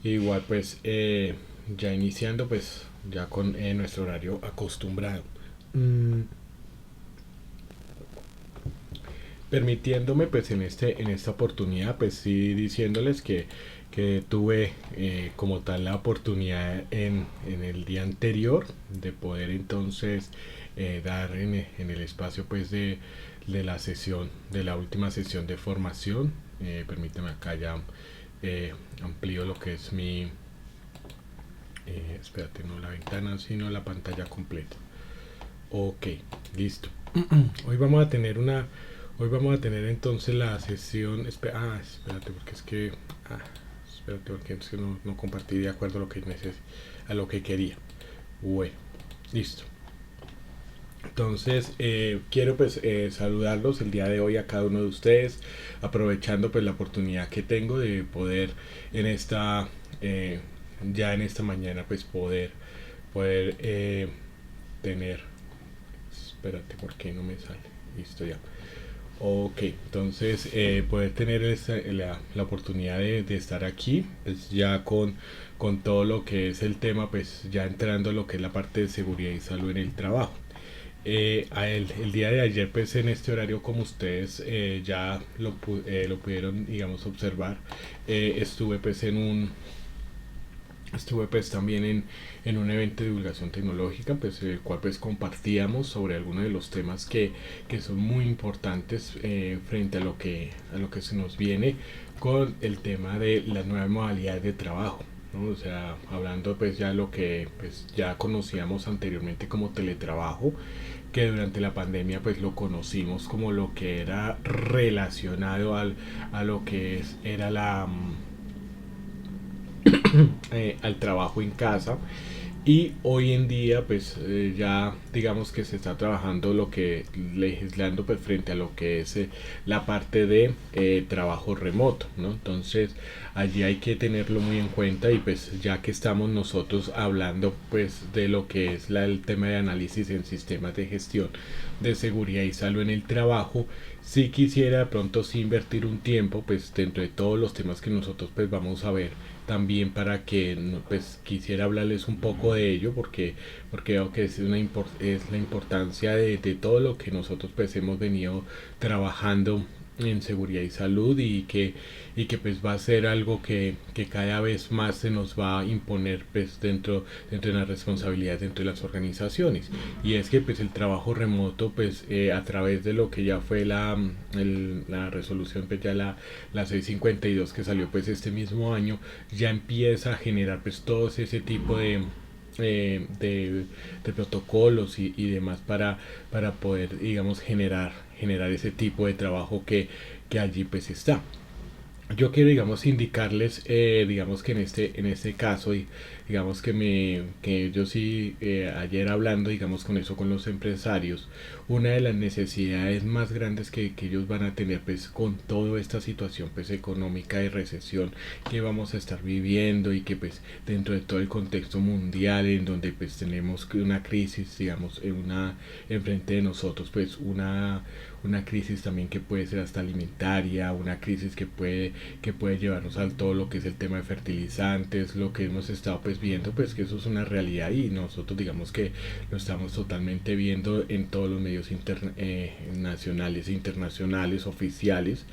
Igual pues ya iniciando pues ya con nuestro horario acostumbrado. Mm, Permitiéndome pues en esta oportunidad pues sí diciéndoles que tuve como tal la oportunidad en el día anterior de poder entonces dar en el espacio pues de la sesión, de la última sesión de formación. Permíteme acá ya amplío lo que es mi, espérate, no la ventana, sino la pantalla completa. Ok, listo. Hoy vamos a tener una, hoy vamos a tener entonces la sesión, espérate, porque es que, ah, espérate, porque es que no compartí de acuerdo a lo que a lo que quería. Bueno, listo. Entonces, quiero pues saludarlos el día de hoy a cada uno de ustedes, aprovechando pues la oportunidad que tengo de poder en esta, eh, ya en esta mañana pues poder tener, espérate, ¿por qué no me sale? Listo ya. Ok, entonces poder tener la oportunidad de estar aquí, pues ya con todo lo que es el tema, pues ya entrando a lo que es la parte de seguridad y salud en el trabajo. El día de ayer, pues en este horario, como ustedes ya lo pudieron, digamos, observar, estuve pues estuve pues también en un evento de divulgación tecnológica, pues el cual pues compartíamos sobre algunos de los temas que son muy importantes frente a lo que se nos viene con el tema de las nuevas modalidades de trabajo, ¿no? O sea, hablando pues ya lo que pues ya conocíamos anteriormente como teletrabajo, que durante la pandemia pues lo conocimos como lo que era relacionado a lo que era al trabajo en casa, y hoy en día pues ya digamos que se está trabajando lo que legislando pues frente a lo que es la parte de trabajo remoto, ¿no? Entonces allí hay que tenerlo muy en cuenta, y pues ya que estamos nosotros hablando pues de lo que es el tema de análisis en sistemas de gestión de seguridad y salud en el trabajo, si quisiera de pronto sí invertir un tiempo pues dentro de todos los temas que nosotros pues vamos a ver también, para que pues quisiera hablarles un poco de ello, porque creo que es es la importancia de todo lo que nosotros pues hemos venido trabajando en seguridad y salud, y que pues va a ser algo que cada vez más se nos va a imponer pues dentro de las responsabilidades dentro de las organizaciones. Y es que pues el trabajo remoto pues a través de lo que ya fue la resolución pues ya la 652 que salió pues este mismo año, ya empieza a generar pues todo ese tipo eh, de, de protocolos y demás para poder digamos generar ese tipo de trabajo que allí pues está. Yo quiero digamos indicarles digamos que en este caso, y digamos que yo sí ayer hablando digamos con eso con los empresarios, una de las necesidades más grandes que ellos van a tener pues con toda esta situación pues económica de recesión que vamos a estar viviendo, y que pues dentro de todo el contexto mundial en donde pues tenemos una crisis digamos enfrente de nosotros, pues una crisis también que puede ser hasta alimentaria, una crisis que puede llevarnos a todo lo que es el tema de fertilizantes, lo que hemos estado pues viendo, pues que eso es una realidad, y nosotros digamos que lo estamos totalmente viendo en todos los medios nacionales e internacionales oficiales.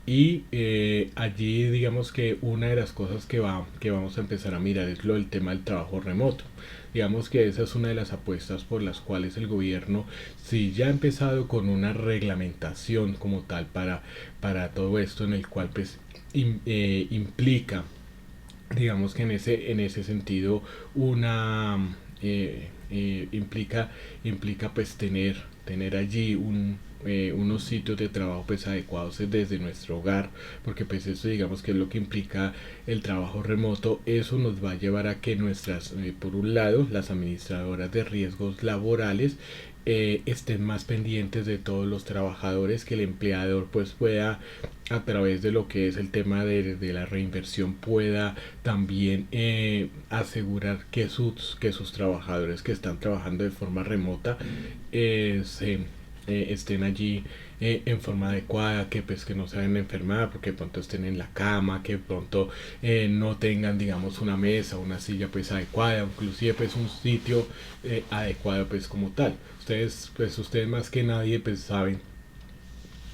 Y allí digamos que una de las cosas que vamos a empezar a mirar es lo del tema del trabajo remoto. Digamos que esa es una de las apuestas por las cuales el gobierno, si ya ha empezado con una reglamentación como tal para todo esto, en el cual pues implica, digamos que en ese sentido, una implica pues tener allí unos sitios de trabajo pues adecuados desde nuestro hogar, porque pues eso digamos que es lo que implica el trabajo remoto. Eso nos va a llevar a que nuestras por un lado las administradoras de riesgos laborales estén más pendientes de todos los trabajadores, que el empleador pues pueda, a través de lo que es el tema de la reinversión, pueda también asegurar que sus trabajadores que están trabajando de forma remota estén allí en forma adecuada, que pues que no se vayan a enfermar porque de pronto estén en la cama, que de pronto no tengan digamos una mesa, una silla pues adecuada, inclusive pues un sitio adecuado pues como tal. Ustedes más que nadie pues saben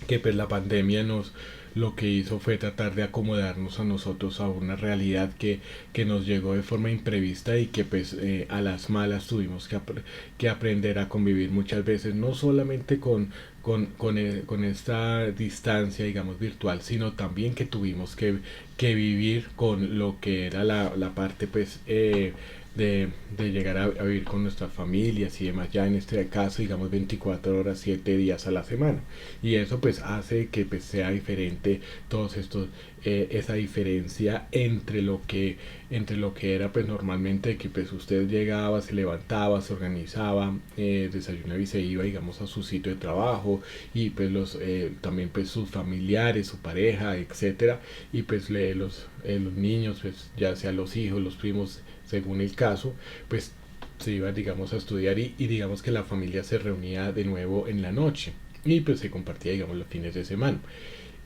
que pues la pandemia nos lo que hizo fue tratar de acomodarnos a nosotros a una realidad que nos llegó de forma imprevista y que pues a las malas tuvimos que aprender a convivir muchas veces, no solamente con esta distancia digamos virtual, sino también que tuvimos que vivir con lo que era la parte pues de llegar a vivir con nuestras familias y demás, ya en este caso digamos 24 horas 7 días a la semana, y eso pues hace que pues sea diferente todos estos esa diferencia entre lo que era pues normalmente, que pues usted llegaba, se levantaba, se organizaba, desayunaba y se iba digamos a su sitio de trabajo, y pues también pues sus familiares, su pareja, etcétera, y pues los niños pues ya sea los hijos, los primos, según el caso, pues se iba digamos a estudiar, y digamos que la familia se reunía de nuevo en la noche y pues se compartía digamos los fines de semana.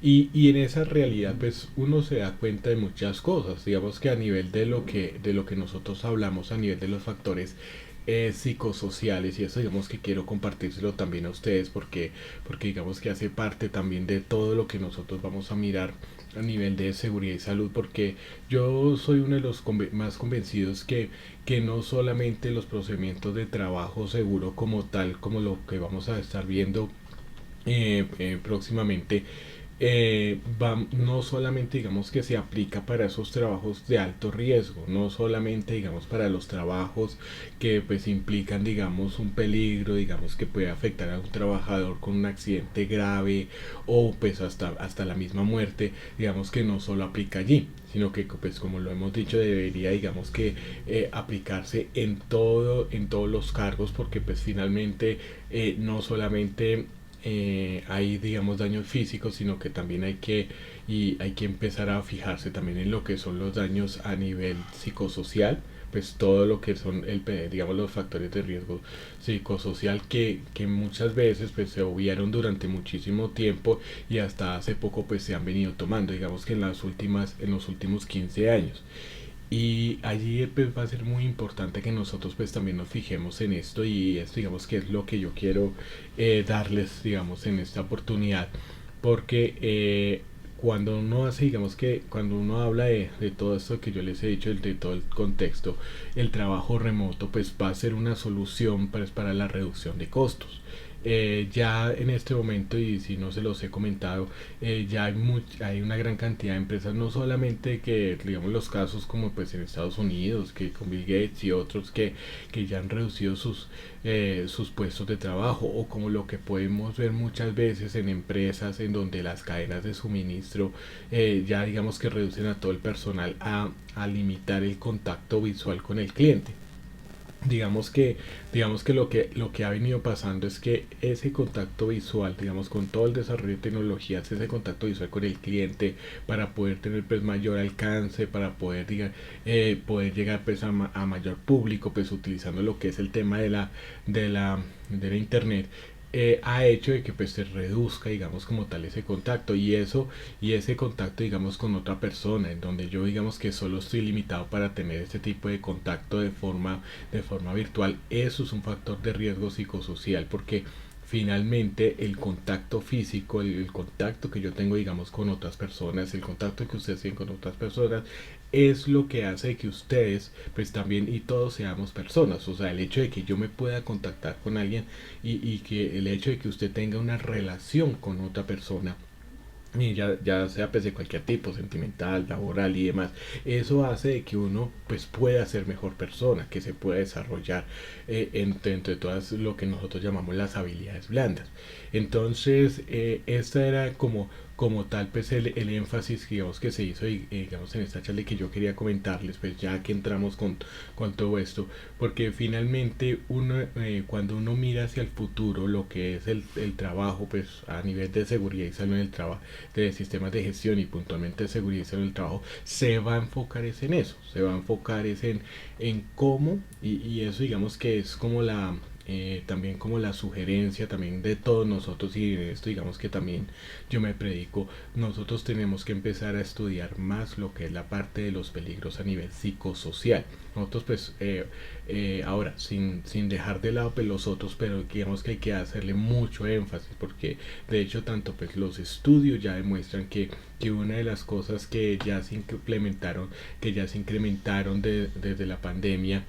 Y en esa realidad pues uno se da cuenta de muchas cosas, digamos que a nivel de lo que nosotros hablamos, a nivel de los factores psicosociales, y eso digamos que quiero compartírselo también a ustedes porque digamos que hace parte también de todo lo que nosotros vamos a mirar a nivel de seguridad y salud, porque yo soy uno de los más convencidos que no solamente los procedimientos de trabajo seguro como tal, como lo que vamos a estar viendo próximamente, no solamente digamos que se aplica para esos trabajos de alto riesgo, no solamente digamos para los trabajos que pues implican digamos un peligro, digamos que puede afectar a un trabajador con un accidente grave o pues hasta la misma muerte, digamos que no solo aplica allí, sino que pues como lo hemos dicho debería digamos que aplicarse en todos los cargos, porque pues finalmente no solamente hay digamos daños físicos, sino que también hay que empezar a fijarse también en lo que son los daños a nivel psicosocial, pues todo lo que son digamos los factores de riesgo psicosocial que muchas veces pues se obviaron durante muchísimo tiempo, y hasta hace poco pues se han venido tomando, digamos que en los últimos 15 años. Y allí pues va a ser muy importante que nosotros pues también nos fijemos en esto, y esto digamos que es lo que yo quiero darles digamos en esta oportunidad, porque cuando uno hace digamos que cuando uno habla de todo esto que yo les he dicho, de todo el contexto, el trabajo remoto pues va a ser una solución pues, para la reducción de costos. Ya en este momento, y si no se los he comentado, ya hay una gran cantidad de empresas, no solamente que digamos los casos como pues en Estados Unidos, que con Bill Gates y otros que ya han reducido sus puestos de trabajo, o como lo que podemos ver muchas veces en empresas en donde las cadenas de suministro ya digamos que reducen a todo el personal a limitar el contacto visual con el cliente. Digamos que lo que ha venido pasando es que ese contacto visual, digamos, con todo el desarrollo de tecnologías, ese contacto visual con el cliente, para poder tener pues mayor alcance, para poder llegar pues a mayor público, pues utilizando lo que es el tema de la internet, ha hecho de que pues se reduzca digamos como tal ese contacto, y ese contacto digamos con otra persona, en donde yo digamos que solo estoy limitado para tener este tipo de contacto de forma virtual. Eso es un factor de riesgo psicosocial, porque finalmente el contacto físico, el contacto que yo tengo digamos con otras personas, el contacto que ustedes tienen con otras personas, es lo que hace que ustedes pues también y todos seamos personas. O sea, el hecho de que yo me pueda contactar con alguien, y que el hecho de que usted tenga una relación con otra persona, y ya sea pues de cualquier tipo, sentimental, laboral y demás, eso hace de que uno pues pueda ser mejor persona, que se pueda desarrollar entre todas lo que nosotros llamamos las habilidades blandas. Entonces esta era como tal pues el énfasis digamos que se hizo digamos en esta charla, que yo quería comentarles pues ya que entramos con todo esto, porque finalmente cuando uno mira hacia el futuro lo que es el trabajo pues a nivel de seguridad y salud en el trabajo, de sistemas de gestión y puntualmente de seguridad en el trabajo, se va a enfocar es en eso, se va a enfocar es en cómo, y eso digamos que es como también como la sugerencia también de todos nosotros, y en esto digamos que también yo me predico, nosotros tenemos que empezar a estudiar más lo que es la parte de los peligros a nivel psicosocial. Nosotros pues ahora sin dejar de lado pues los otros, pero digamos que hay que hacerle mucho énfasis, porque de hecho tanto pues los estudios ya demuestran que una de las cosas que ya se incrementaron desde la pandemia,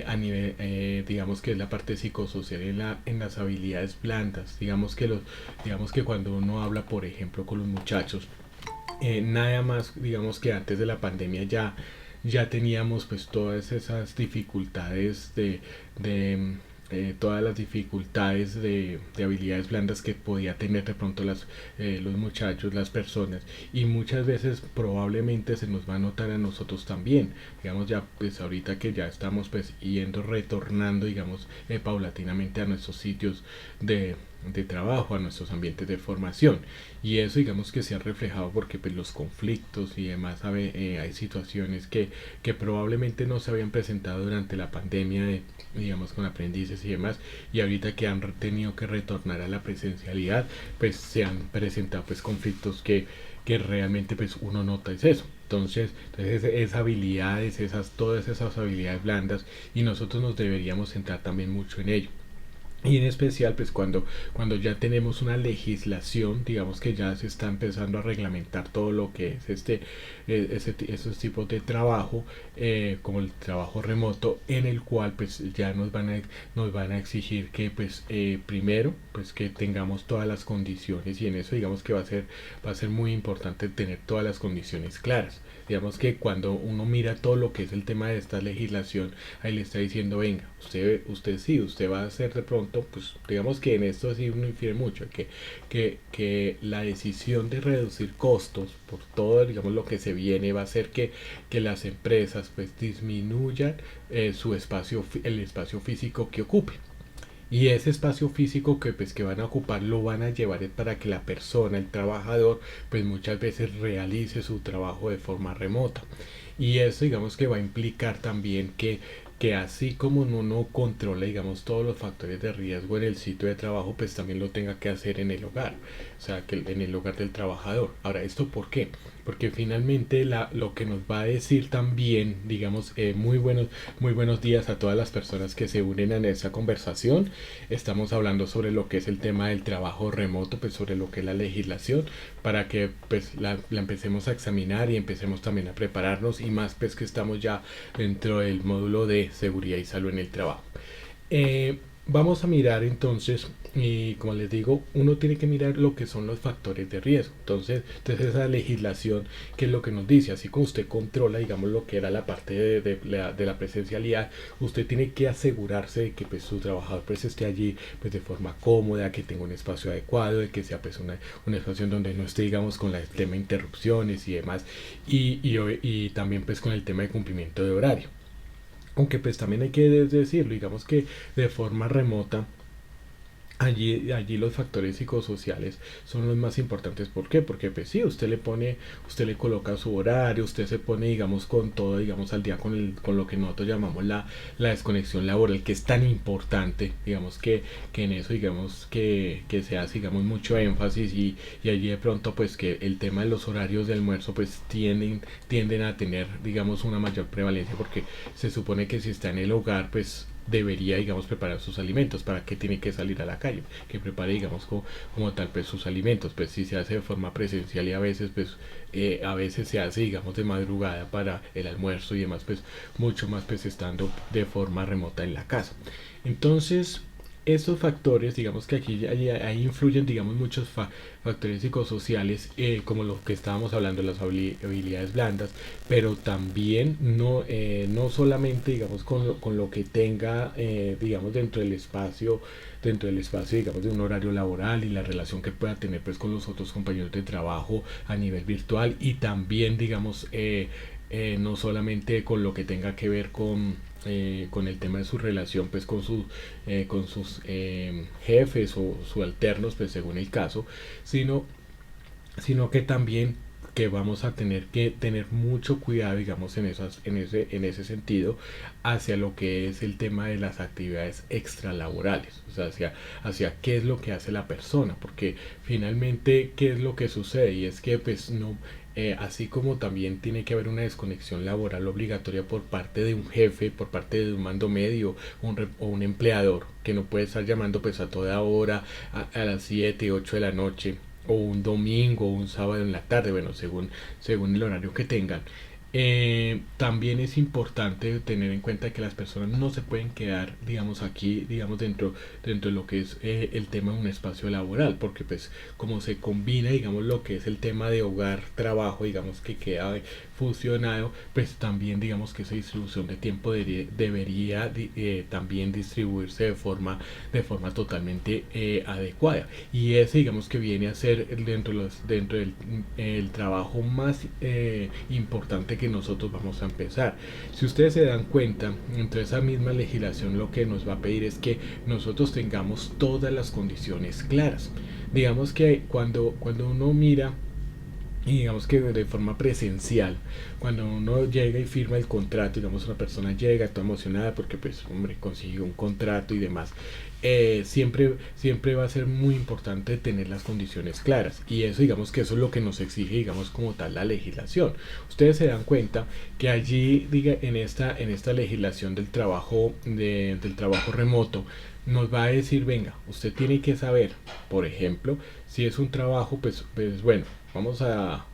a nivel, digamos que es la parte psicosocial en las habilidades blandas. Digamos que cuando uno habla, por ejemplo, con los muchachos, nada más, digamos que antes de la pandemia ya teníamos pues todas esas dificultades de todas las dificultades de habilidades blandas que podía tener de pronto los muchachos, las personas, y muchas veces probablemente se nos va a notar a nosotros también, digamos ya pues ahorita que ya estamos pues retornando digamos paulatinamente a nuestros sitios de trabajo, a nuestros ambientes de formación, y eso digamos que se ha reflejado porque pues los conflictos y demás hay situaciones que probablemente no se habían presentado durante la pandemia digamos con aprendices y demás, y ahorita que han tenido que retornar a la presencialidad pues se han presentado pues conflictos que realmente pues uno nota es eso. Entonces esas habilidades, todas esas habilidades blandas, y nosotros nos deberíamos centrar también mucho en ello. Y en especial, pues cuando ya tenemos una legislación, digamos que ya se está empezando a reglamentar todo lo que es esos tipos de trabajo, como el trabajo remoto, en el cual pues ya nos van a exigir que pues primero pues que tengamos todas las condiciones, y en eso digamos que va a ser muy importante tener todas las condiciones claras. Digamos que cuando uno mira todo lo que es el tema de esta legislación, ahí le está diciendo, venga, usted va a hacer de pronto, pues digamos que en esto sí uno infiere mucho, que la decisión de reducir costos por todo, digamos, lo que se viene va a hacer que las empresas pues disminuyan el espacio físico que ocupen. Y ese espacio físico que van a ocupar lo van a llevar para que la persona, el trabajador, pues muchas veces realice su trabajo de forma remota. Y eso digamos que va a implicar también que así como uno controla digamos todos los factores de riesgo en el sitio de trabajo, pues también lo tenga que hacer en el hogar, o sea que en el hogar del trabajador. Ahora, ¿esto por qué? Porque finalmente lo que nos va a decir también, digamos, muy buenos días a todas las personas que se unen a esta conversación. Estamos hablando sobre lo que es el tema del trabajo remoto, pues sobre lo que es la legislación, para que pues la empecemos a examinar y empecemos también a prepararnos, y más pues que estamos ya dentro del módulo de seguridad y salud en el trabajo. Vamos a mirar entonces, y como les digo, uno tiene que mirar lo que son los factores de riesgo. Entonces esa legislación, que es lo que nos dice, así como usted controla, digamos, lo que era la parte de la presencialidad, usted tiene que asegurarse de que pues, su trabajador pues, esté allí pues, de forma cómoda, que tenga un espacio adecuado, de que sea pues, una espacio en donde no esté, digamos, con el tema de interrupciones y demás, y también pues con el tema de cumplimiento de horario. Aunque pues también hay que decirlo, digamos que de forma remota, allí los factores psicosociales son los más importantes. ¿Por qué? Porque pues sí, usted le coloca su horario, usted se pone digamos con todo, digamos al día con lo que nosotros llamamos la desconexión laboral, que es tan importante, digamos que en eso digamos que se hace digamos mucho énfasis, y allí de pronto pues que el tema de los horarios de almuerzo pues tienden a tener digamos una mayor prevalencia, porque se supone que si está en el hogar pues debería digamos preparar sus alimentos. ¿Para qué tiene que salir a la calle? Que prepare digamos como tal pues sus alimentos. Pues si se hace de forma presencial, y a veces se hace digamos de madrugada para el almuerzo y demás, pues mucho más pues estando de forma remota en la casa. Entonces estos factores, digamos que ahí influyen, digamos, muchos factores psicosociales, como lo que estábamos hablando, las habilidades blandas, pero también no solamente, digamos, con lo que tenga, digamos, dentro del espacio, digamos, de un horario laboral, y la relación que pueda tener, pues, con los otros compañeros de trabajo a nivel virtual, y también, digamos, no solamente con lo que tenga que ver con el tema de su relación pues con sus jefes o subalternos pues según el caso, sino que también que vamos a tener que tener mucho cuidado, digamos, en ese sentido, hacia lo que es el tema de las actividades extralaborales, o sea, hacia qué es lo que hace la persona, porque finalmente, ¿qué es lo que sucede? Y es que, pues, no, así como también tiene que haber una desconexión laboral obligatoria por parte de un jefe, por parte de un mando medio o un empleador, que no puede estar llamando pues a toda hora, a las 7 8 de la noche, o un domingo o un sábado en la tarde, bueno, según el horario que tengan. También es importante tener en cuenta que las personas no se pueden quedar, digamos, aquí, digamos, dentro de lo que es el tema de un espacio laboral, porque pues como se combina, digamos, lo que es el tema de hogar, trabajo, digamos, que queda fusionado, pues también, digamos, que esa distribución de tiempo debería también distribuirse de forma totalmente adecuada. Y ese, digamos, que viene a ser dentro del el trabajo más importante que nosotros vamos a empezar. Si ustedes se dan cuenta, entre esa misma legislación lo que nos va a pedir es que nosotros tengamos todas las condiciones claras. Digamos que cuando uno mira y digamos que de forma presencial, cuando uno llega y firma el contrato, digamos una persona llega toda emocionada porque pues hombre consiguió un contrato y demás, siempre va a ser muy importante tener las condiciones claras, y eso digamos que eso es lo que nos exige digamos como tal la legislación. Ustedes se dan cuenta que allí diga en esta legislación del trabajo remoto nos va a decir, venga, usted tiene que saber, por ejemplo, si es un trabajo, pues bueno, vamos a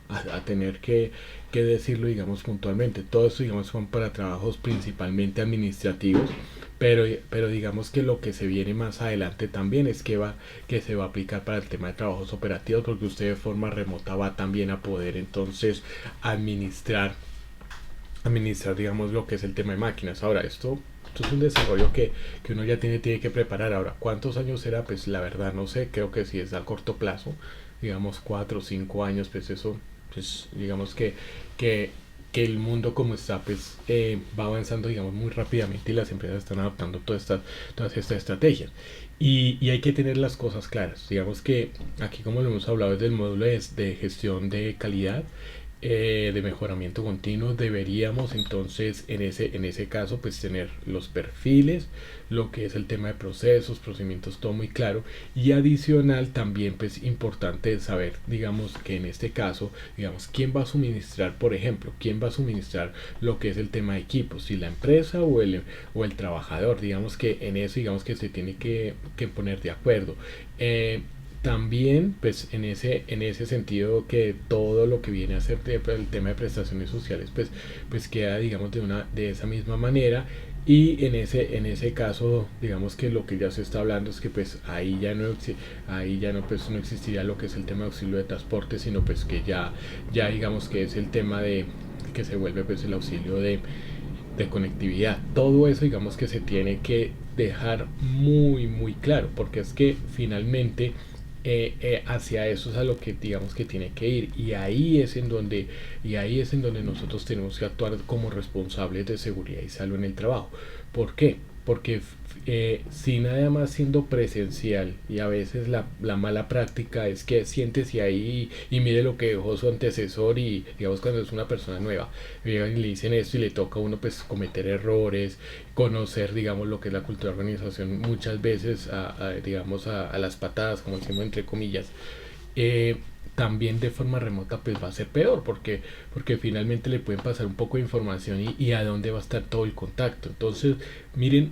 tener que decirlo, digamos, puntualmente. Todo esto, digamos, son para trabajos principalmente administrativos, pero digamos que lo que se viene más adelante también es que se va a aplicar para el tema de trabajos operativos, porque usted de forma remota va también a poder entonces administrar digamos lo que es el tema de máquinas. Ahora esto es un desarrollo que uno ya tiene que preparar. Ahora, ¿cuántos años será? Pues la verdad no sé, creo que si es a corto plazo, digamos 4 o 5 años, pues eso, pues digamos que, que el mundo como está, pues va avanzando, digamos, muy rápidamente, y las empresas están adoptando todas estas estrategias. Y hay que tener las cosas claras. Digamos que aquí, como lo hemos hablado, desde el módulo de gestión de calidad, de mejoramiento continuo, deberíamos entonces en ese caso pues tener los perfiles, lo que es el tema de procesos, procedimientos, todo muy claro. Y adicional también pues importante saber, digamos, que en este caso, digamos, quién va a suministrar, por ejemplo, quién va a suministrar lo que es el tema de equipos, si la empresa o el trabajador. Digamos que en eso digamos que se tiene que poner de acuerdo. También pues en ese sentido, que todo lo que viene a ser el tema de prestaciones sociales pues queda digamos de esa misma manera. Y en ese caso digamos que lo que ya se está hablando es que pues ahí ya no pues no existiría lo que es el tema de auxilio de transporte, sino pues que ya digamos que es el tema de que se vuelve pues el auxilio de conectividad. Todo eso digamos que se tiene que dejar muy claro, porque es que finalmente hacia eso es a lo que digamos que tiene que ir. Y ahí es en donde nosotros tenemos que actuar como responsables de seguridad y salud en el trabajo. ¿Por qué? Porque si nada más siendo presencial, y a veces la mala práctica es que siéntese ahí y mire lo que dejó su antecesor, y digamos cuando es una persona nueva llegan y le dicen esto y le toca a uno pues cometer errores, conocer digamos lo que es la cultura de organización muchas veces digamos a las patadas, como decimos entre comillas. También de forma remota pues va a ser peor, porque finalmente le pueden pasar un poco de información y a dónde va a estar todo el contacto. Entonces miren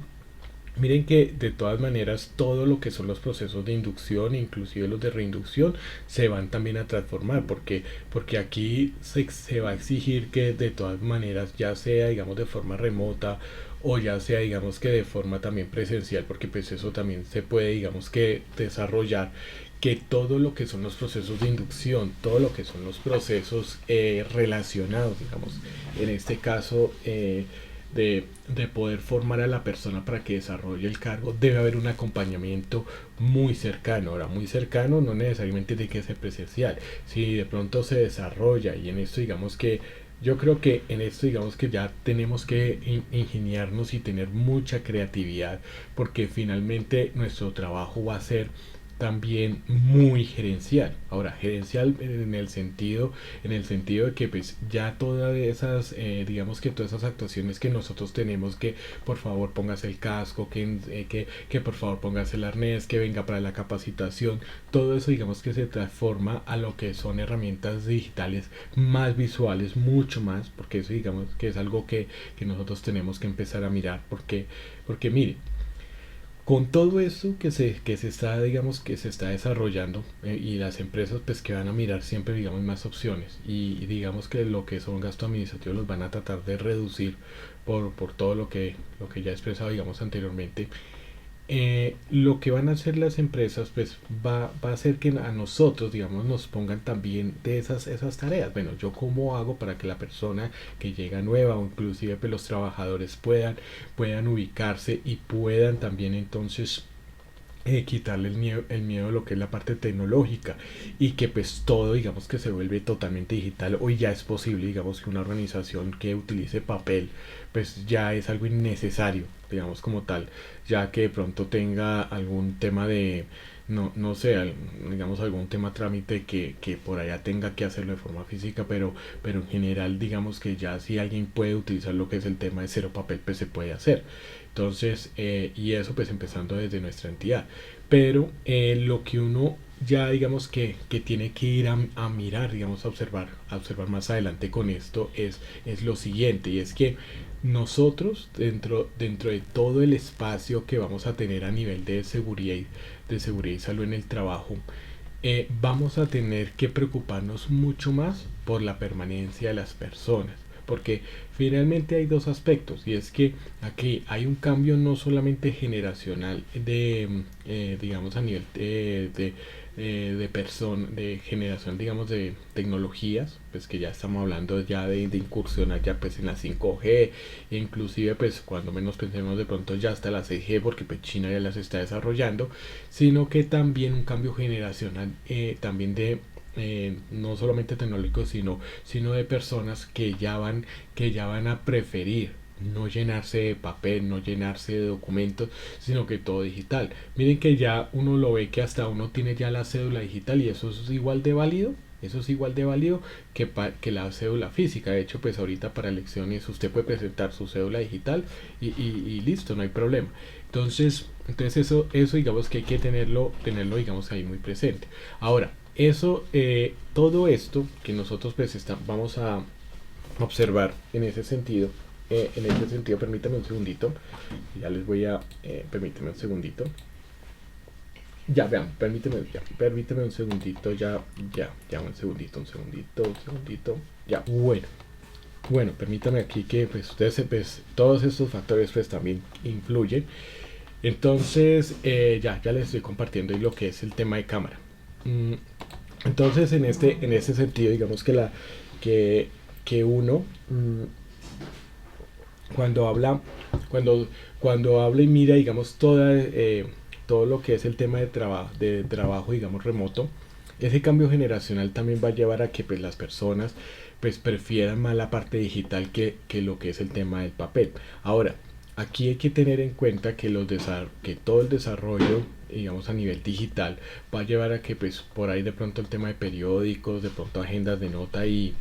que de todas maneras todo lo que son los procesos de inducción, inclusive los de reinducción, se van también a transformar, porque aquí se va a exigir que de todas maneras, ya sea digamos de forma remota o ya sea digamos que de forma también presencial, porque pues eso también se puede digamos que desarrollar, que todo lo que son los procesos de inducción, todo lo que son los procesos relacionados, digamos, en este caso de poder formar a la persona para que desarrolle el cargo, debe haber un acompañamiento muy cercano. Ahora, muy cercano no necesariamente tiene que ser presencial. Si de pronto se desarrolla, y en esto digamos que yo creo que en esto digamos que ya tenemos que ingeniarnos y tener mucha creatividad, porque finalmente nuestro trabajo va a ser también muy gerencial. Ahora, gerencial en el sentido de que pues ya todas esas, digamos que todas esas actuaciones que nosotros tenemos, que por favor póngase el casco, que por favor póngase el arnés, que venga para la capacitación, todo eso digamos que se transforma a lo que son herramientas digitales más visuales, mucho más, porque eso digamos que es algo que nosotros tenemos que empezar a mirar, porque mire, con todo esto que se está, digamos, que se está desarrollando, y las empresas pues que van a mirar siempre, digamos, más opciones y digamos que lo que son gastos administrativos los van a tratar de reducir por todo lo que ya he expresado, digamos, anteriormente. Lo que van a hacer las empresas pues va a hacer que a nosotros digamos nos pongan también de esas tareas. Bueno, yo cómo hago para que la persona que llega nueva o inclusive pues, los trabajadores puedan ubicarse y puedan también entonces quitarle el miedo a lo que es la parte tecnológica y que pues todo digamos que se vuelve totalmente digital. Hoy ya es posible digamos que una organización que utilice papel pues ya es algo innecesario digamos como tal, ya que de pronto tenga algún tema de no sé, digamos algún tema trámite que por allá tenga que hacerlo de forma física, pero en general digamos que ya si alguien puede utilizar lo que es el tema de cero papel pues se puede hacer. Entonces, y eso pues empezando desde nuestra entidad. Pero lo que uno ya digamos que tiene que ir a mirar, digamos a observar más adelante con esto es lo siguiente, y es que nosotros dentro de todo el espacio que vamos a tener a nivel de seguridad y salud en el trabajo, vamos a tener que preocuparnos mucho más por la permanencia de las personas. Porque finalmente hay dos aspectos, y es que aquí hay un cambio no solamente generacional digamos a nivel de generación digamos de tecnologías, pues que ya estamos hablando ya de incursionar ya pues en la 5G, e inclusive pues cuando menos pensemos de pronto ya hasta la 6G, porque pues China ya las está desarrollando, sino que también un cambio generacional, también de no solamente tecnológicos, sino de personas que ya van a preferir no llenarse de papel, no llenarse de documentos, sino que todo digital. Miren que ya uno lo ve que hasta uno tiene ya la cédula digital y eso es igual de válido. Eso es igual de válido que la cédula física. De hecho, pues ahorita para elecciones usted puede presentar su cédula digital y listo, no hay problema. Entonces eso digamos que hay que tenerlo digamos ahí muy presente. Ahora, todo esto que nosotros pues vamos a observar en ese sentido, permítame un segundito, ya les voy a, permíteme un segundito, ya vean, permíteme un segundito, un segundito, ya, bueno, permítame aquí que pues ustedes pues, todos estos factores pues también influyen. Entonces ya les estoy compartiendo y lo que es el tema de cámara. Entonces en este sentido digamos que, que uno cuando habla cuando habla y mira digamos todo lo que es el tema de trabajo digamos remoto, ese cambio generacional también va a llevar a que pues las personas pues prefieran más la parte digital que lo que es el tema del papel. Ahora, aquí hay que tener en cuenta que todo el desarrollo digamos a nivel digital va a llevar a que pues por ahí de pronto el tema de periódicos, de pronto agendas de nota y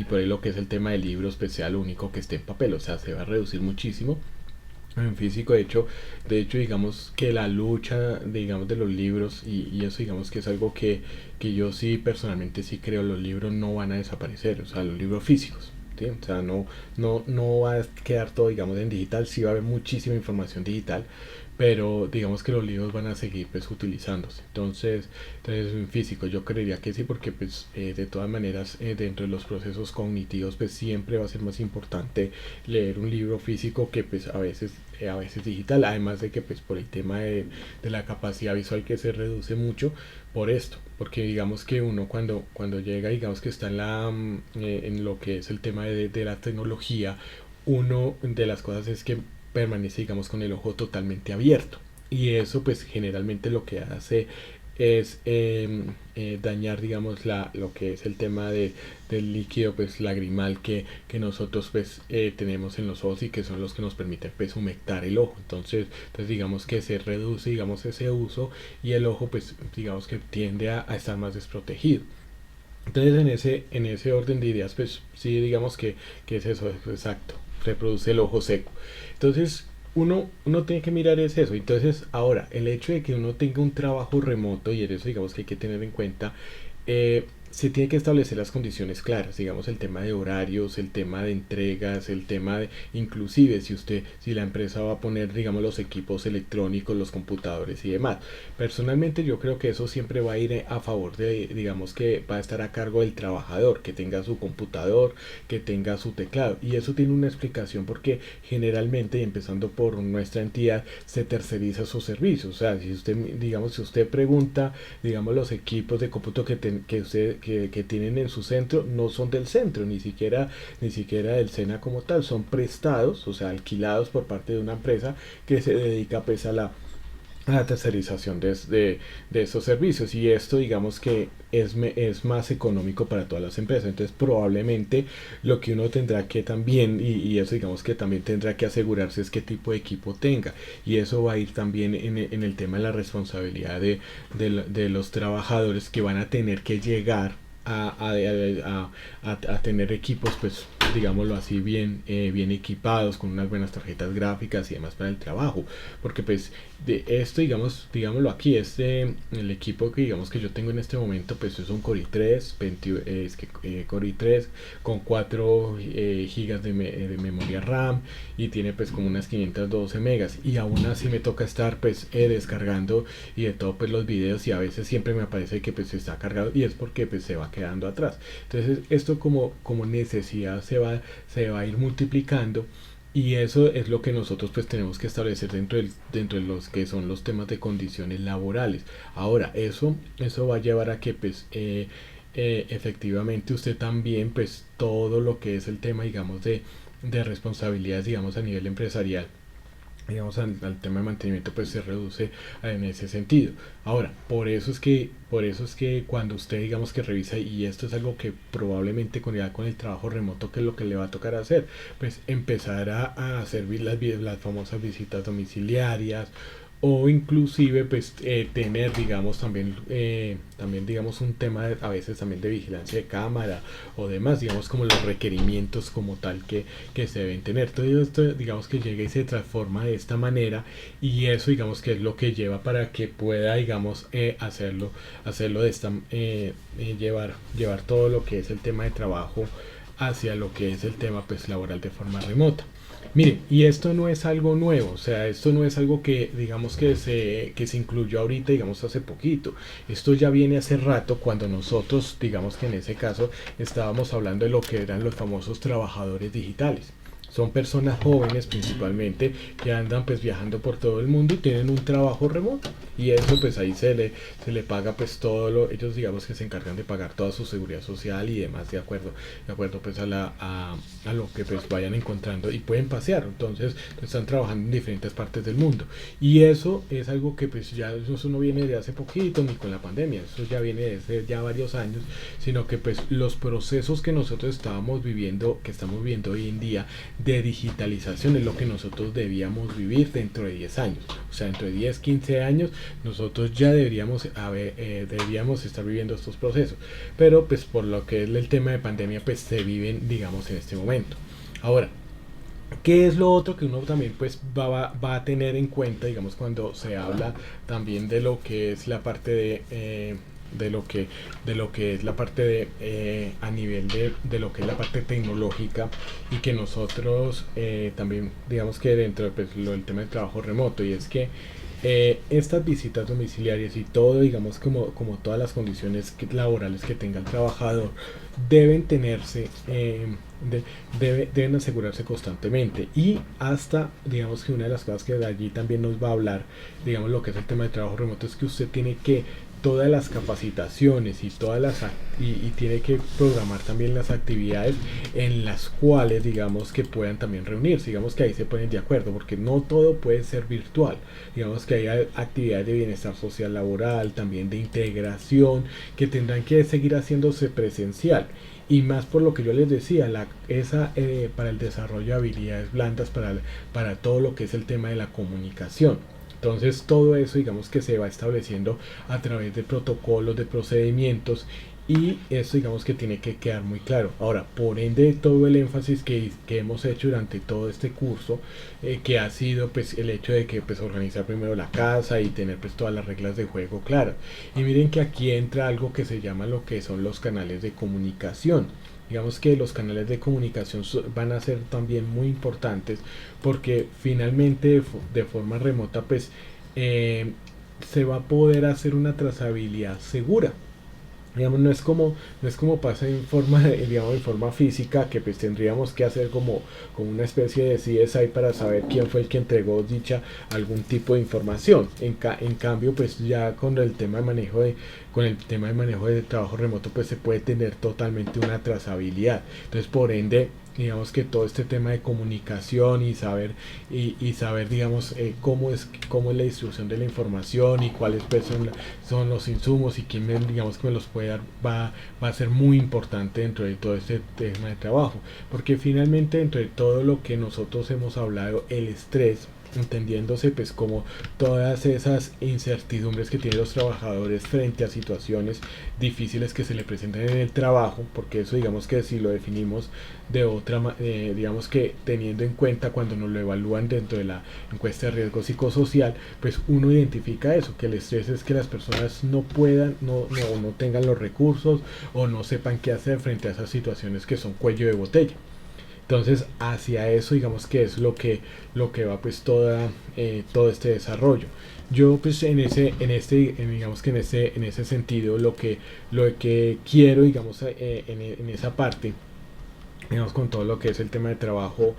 por ahí lo que es el tema del libro especial único que esté en papel, o sea, se va a reducir muchísimo en físico. De hecho digamos que la lucha digamos de los libros y eso digamos que es algo que yo sí personalmente sí creo, los libros no van a desaparecer, o sea, los libros físicos. ¿Sí? O sea, no va a quedar todo digamos en digital, sí va a haber muchísima información digital, pero digamos que los libros van a seguir pues utilizándose. Entonces en físico yo creería que sí, porque pues de todas maneras dentro de los procesos cognitivos pues siempre va a ser más importante leer un libro físico que pues a veces digital, además de que pues por el tema de la capacidad visual que se reduce mucho por esto, porque digamos que uno cuando llega digamos que está en lo que es el tema de la tecnología, uno de las cosas es que permanece digamos con el ojo totalmente abierto, y eso pues generalmente lo que hace dañar, digamos, lo que es el tema del líquido pues lagrimal que nosotros pues tenemos en los ojos y que son los que nos permiten pues humectar el ojo. Entonces digamos que se reduce, digamos, ese uso y el ojo pues digamos que tiende a estar más desprotegido. Entonces en ese orden de ideas pues sí digamos que es eso, es exacto, reproduce el ojo seco. Entonces uno tiene que mirar es eso. Entonces ahora el hecho de que uno tenga un trabajo remoto, y eso digamos que hay que tener en cuenta, se tiene que establecer las condiciones claras, digamos el tema de horarios, el tema de entregas, el tema de, inclusive si la empresa va a poner, digamos, los equipos electrónicos, los computadores y demás. Personalmente yo creo que eso siempre va a ir a favor de, digamos que va a estar a cargo del trabajador, que tenga su computador, que tenga su teclado. Y eso tiene una explicación porque generalmente, y empezando por nuestra entidad, se terceriza sus servicios. O sea, si usted, digamos, si usted pregunta, digamos, los equipos de cómputo que tienen en su centro no son del centro, ni siquiera del SENA como tal, son prestados, o sea, alquilados por parte de una empresa que se dedica pues a la tercerización de estos servicios, y esto digamos que es más económico para todas las empresas. Entonces probablemente lo que uno tendrá que también, y eso digamos que también tendrá que asegurarse es qué tipo de equipo tenga, y eso va a ir también en el tema de la responsabilidad de los trabajadores que van a tener que llegar a tener equipos pues digámoslo así bien equipados con unas buenas tarjetas gráficas y demás para el trabajo, porque pues de esto digámoslo aquí, el equipo que digamos que yo tengo en este momento pues es un Core i3 Core i3 con 4 gigas de memoria RAM, y tiene pues como unas 512 megas, y aún así me toca estar pues descargando y de todo pues los videos, y a veces siempre me aparece que pues está cargado, y es porque pues se va quedando atrás. Entonces esto como necesidad se va a ir multiplicando, y eso es lo que nosotros pues tenemos que establecer dentro de los que son los temas de condiciones laborales. Ahora eso va a llevar a que pues efectivamente usted también pues todo lo que es el tema digamos de responsabilidades digamos a nivel empresarial, digamos al tema de mantenimiento pues se reduce en ese sentido. Ahora por eso es que cuando usted digamos que revisa, y esto es algo que probablemente con el trabajo remoto, que es lo que le va a tocar hacer, pues empezar a hacer las famosas visitas domiciliarias, o inclusive pues tener digamos también digamos un tema a veces también de vigilancia de cámara o demás, digamos como los requerimientos como tal que se deben tener. Todo esto digamos que llega y se transforma de esta manera, y eso digamos que es lo que lleva para que pueda digamos hacerlo de esta llevar todo lo que es el tema de trabajo hacia lo que es el tema pues laboral de forma remota. Miren, y esto no es algo nuevo, o sea, esto no es algo que digamos que se incluyó ahorita, digamos hace poquito. Esto ya viene hace rato, cuando nosotros, digamos que en ese caso, estábamos hablando de lo que eran los famosos trabajadores digitales. Son personas jóvenes principalmente que andan pues viajando por todo el mundo y tienen un trabajo remoto, y eso pues ahí se le paga pues ellos digamos que se encargan de pagar toda su seguridad social y demás de acuerdo pues a lo que pues vayan encontrando, y pueden pasear. Entonces están trabajando en diferentes partes del mundo, y eso es algo que pues ya eso no viene de hace poquito ni con la pandemia, eso ya viene desde ya varios años, sino que pues los procesos que nosotros estamos viviendo hoy en día de digitalización es lo que nosotros debíamos vivir dentro de 10 años. O sea, dentro de 10, 15 años nosotros ya deberíamos estar viviendo estos procesos. Pero pues por lo que es el tema de pandemia pues se viven digamos en este momento. Ahora, ¿qué es lo otro que uno también pues va a tener en cuenta digamos cuando se habla también de lo que es la parte de lo que es la parte a nivel de lo que es la parte tecnológica, y que nosotros también digamos que dentro de pues, el tema del trabajo remoto, y es que estas visitas domiciliarias y todo digamos como todas las condiciones laborales que tenga el trabajador deben tenerse deben asegurarse constantemente, y hasta digamos que una de las cosas que de allí también nos va a hablar digamos lo que es el tema de trabajo remoto es que usted tiene que todas las capacitaciones y y tiene que programar también las actividades en las cuales digamos que puedan también reunirse, digamos que ahí se ponen de acuerdo, porque no todo puede ser virtual, digamos que hay actividades de bienestar social laboral, también de integración, que tendrán que seguir haciéndose presencial. Y más por lo que yo les decía, para el desarrollo de habilidades blandas, para todo lo que es el tema de la comunicación. Entonces todo eso digamos que se va estableciendo a través de protocolos, de procedimientos, y eso digamos que tiene que quedar muy claro. Ahora, por ende, todo el énfasis que hemos hecho durante todo este curso, que ha sido pues el hecho de que pues organizar primero la casa y tener pues todas las reglas de juego claras. Y miren que aquí entra algo que se llama lo que son los canales de comunicación. Digamos que los canales de comunicación van a ser también muy importantes, porque finalmente de forma remota pues eh, se va a poder hacer una trazabilidad segura. Digamos, no es como pasa en forma, digamos, en forma física, que pues tendríamos que hacer como una especie de CSI para saber quién fue el que entregó dicha algún tipo de información. En cambio, pues ya con el tema de manejo de trabajo remoto, pues se puede tener totalmente una trazabilidad. Entonces, por ende, digamos que todo este tema de comunicación y saber digamos cómo es la distribución de la información y cuáles pues, son los insumos y quién digamos que me los puede dar va a ser muy importante dentro de todo este tema de trabajo, porque finalmente dentro de todo lo que nosotros hemos hablado, el estrés, entendiéndose pues como todas esas incertidumbres que tienen los trabajadores frente a situaciones difíciles que se le presentan en el trabajo, porque eso digamos que si lo definimos de digamos que teniendo en cuenta cuando nos lo evalúan dentro de la encuesta de riesgo psicosocial, pues uno identifica eso, que el estrés es que las personas no puedan, no tengan los recursos o no sepan qué hacer frente a esas situaciones que son cuello de botella. Entonces, hacia eso, digamos que es lo que va pues todo este desarrollo. Yo pues digamos que en ese sentido, lo que quiero, digamos, en esa parte, digamos, con todo lo que es el tema de trabajo,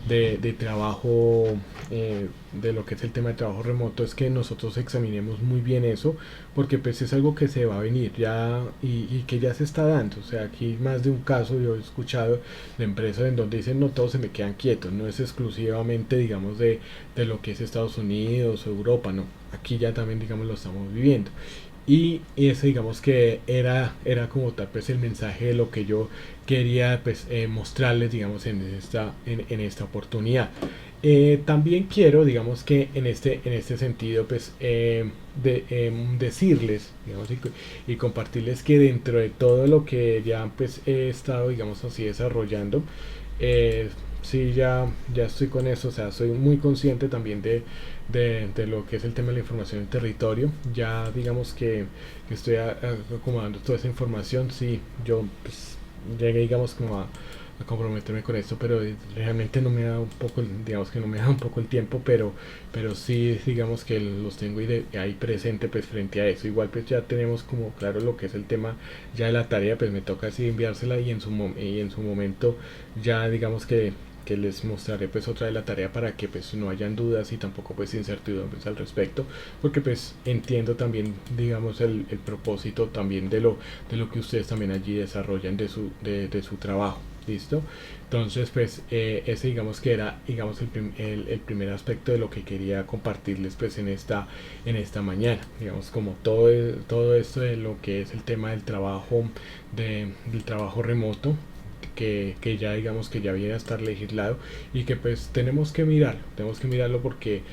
de trabajo, de lo que es el tema de trabajo remoto, es que nosotros examinemos muy bien eso, porque pues es algo que se va a venir ya y que ya se está dando. O sea, aquí más de un caso yo he escuchado de empresas en donde dicen no, todos se me quedan quietos, no es exclusivamente, digamos, de lo que es Estados Unidos o Europa, no, aquí ya también, digamos, lo estamos viviendo. Y ese digamos que era como tal pues el mensaje de lo que yo quería pues mostrarles digamos en esta oportunidad. También quiero digamos que en este sentido pues decirles digamos y compartirles que dentro de todo lo que ya pues he estado digamos así desarrollando, sí, ya estoy con eso, o sea, soy muy consciente también de lo que es el tema de la información en territorio. Ya digamos que estoy acomodando toda esa información. Sí, yo pues, llegué digamos como a comprometerme con esto, pero realmente no me da un poco, digamos que no me da un poco el tiempo, pero sí digamos que los tengo ahí presente pues frente a eso. Igual pues ya tenemos como claro lo que es el tema ya de la tarea, pues me toca así enviársela y en su momento ya digamos que les mostraré pues otra de la tarea para que pues no hayan dudas y tampoco pues incertidumbres al respecto, porque pues entiendo también digamos el propósito también de lo que ustedes también allí desarrollan de su trabajo. ¿Listo? Entonces pues ese digamos que era digamos el primer aspecto de lo que quería compartirles pues en esta mañana, digamos como todo esto de lo que es el tema del trabajo del trabajo remoto, que ya digamos que ya viene a estar legislado y que pues tenemos que mirarlo porque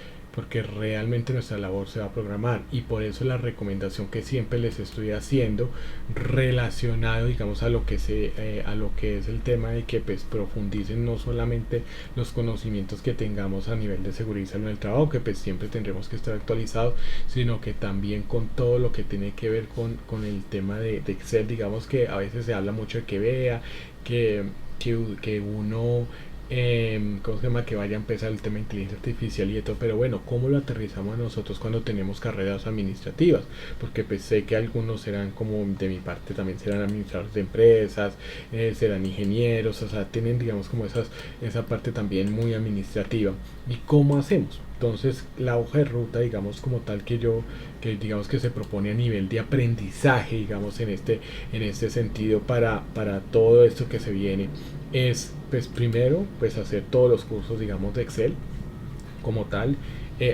realmente nuestra labor se va a programar, y por eso la recomendación que siempre les estoy haciendo relacionado digamos a lo que es el tema de que pues profundicen no solamente los conocimientos que tengamos a nivel de seguridad y salud en el trabajo, que pues siempre tendremos que estar actualizados, sino que también con todo lo que tiene que ver con el tema de Excel. Digamos que a veces se habla mucho de que vea que, que uno ¿cómo se llama? Que vaya a empezar el tema de inteligencia artificial y de todo, pero bueno, ¿cómo lo aterrizamos nosotros cuando tenemos carreras administrativas? Porque pues sé que algunos serán como de mi parte también serán administradores de empresas, serán ingenieros, o sea, tienen digamos como esa parte también muy administrativa. ¿Y cómo hacemos? Entonces, la hoja de ruta, digamos, como tal que digamos que se propone a nivel de aprendizaje, digamos, en este sentido, para todo esto que se viene, es, pues, primero, pues, hacer todos los cursos, digamos, de Excel, como tal,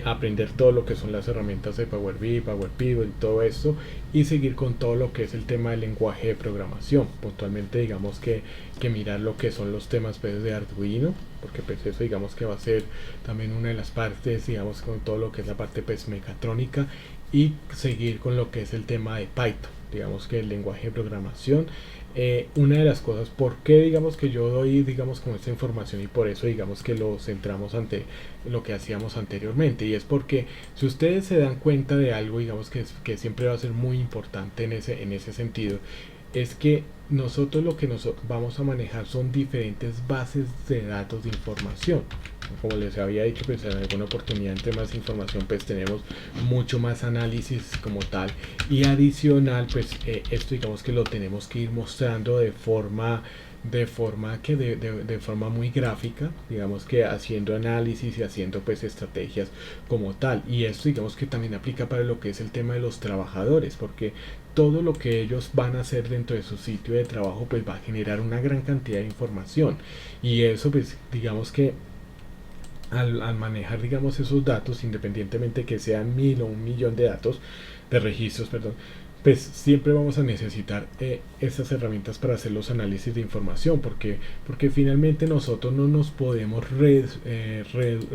aprender todo lo que son las herramientas de Power BI, Power Pivot y todo esto, y seguir con todo lo que es el tema del lenguaje de programación. Puntualmente, digamos que mirar lo que son los temas, pues, de Arduino, porque pues eso, digamos, que va a ser también una de las partes, digamos, con todo lo que es la parte, pues, mecatrónica, y seguir con lo que es el tema de Python, digamos, que el lenguaje de programación. Una de las cosas, por qué, digamos, que yo doy, digamos, con esta información, y por eso, digamos, que lo centramos ante lo que hacíamos anteriormente, y es porque si ustedes se dan cuenta de algo, digamos, que siempre va a ser muy importante en ese sentido, es que nosotros lo que nos vamos a manejar son diferentes bases de datos de información. Como les había dicho, pues en alguna oportunidad, entre más información, pues tenemos mucho más análisis como tal, y adicional, pues esto, digamos, que lo tenemos que ir mostrando de forma muy gráfica, digamos, que haciendo análisis y haciendo, pues, estrategias como tal. Y esto, digamos, que también aplica para lo que es el tema de los trabajadores, porque todo lo que ellos van a hacer dentro de su sitio de trabajo, pues va a generar una gran cantidad de información, y eso, pues, digamos que al manejar, digamos, esos datos, independientemente que sean 1000 o 1 millón de datos, de registros, perdón, pues siempre vamos a necesitar estas herramientas para hacer los análisis de información, porque finalmente nosotros no nos podemos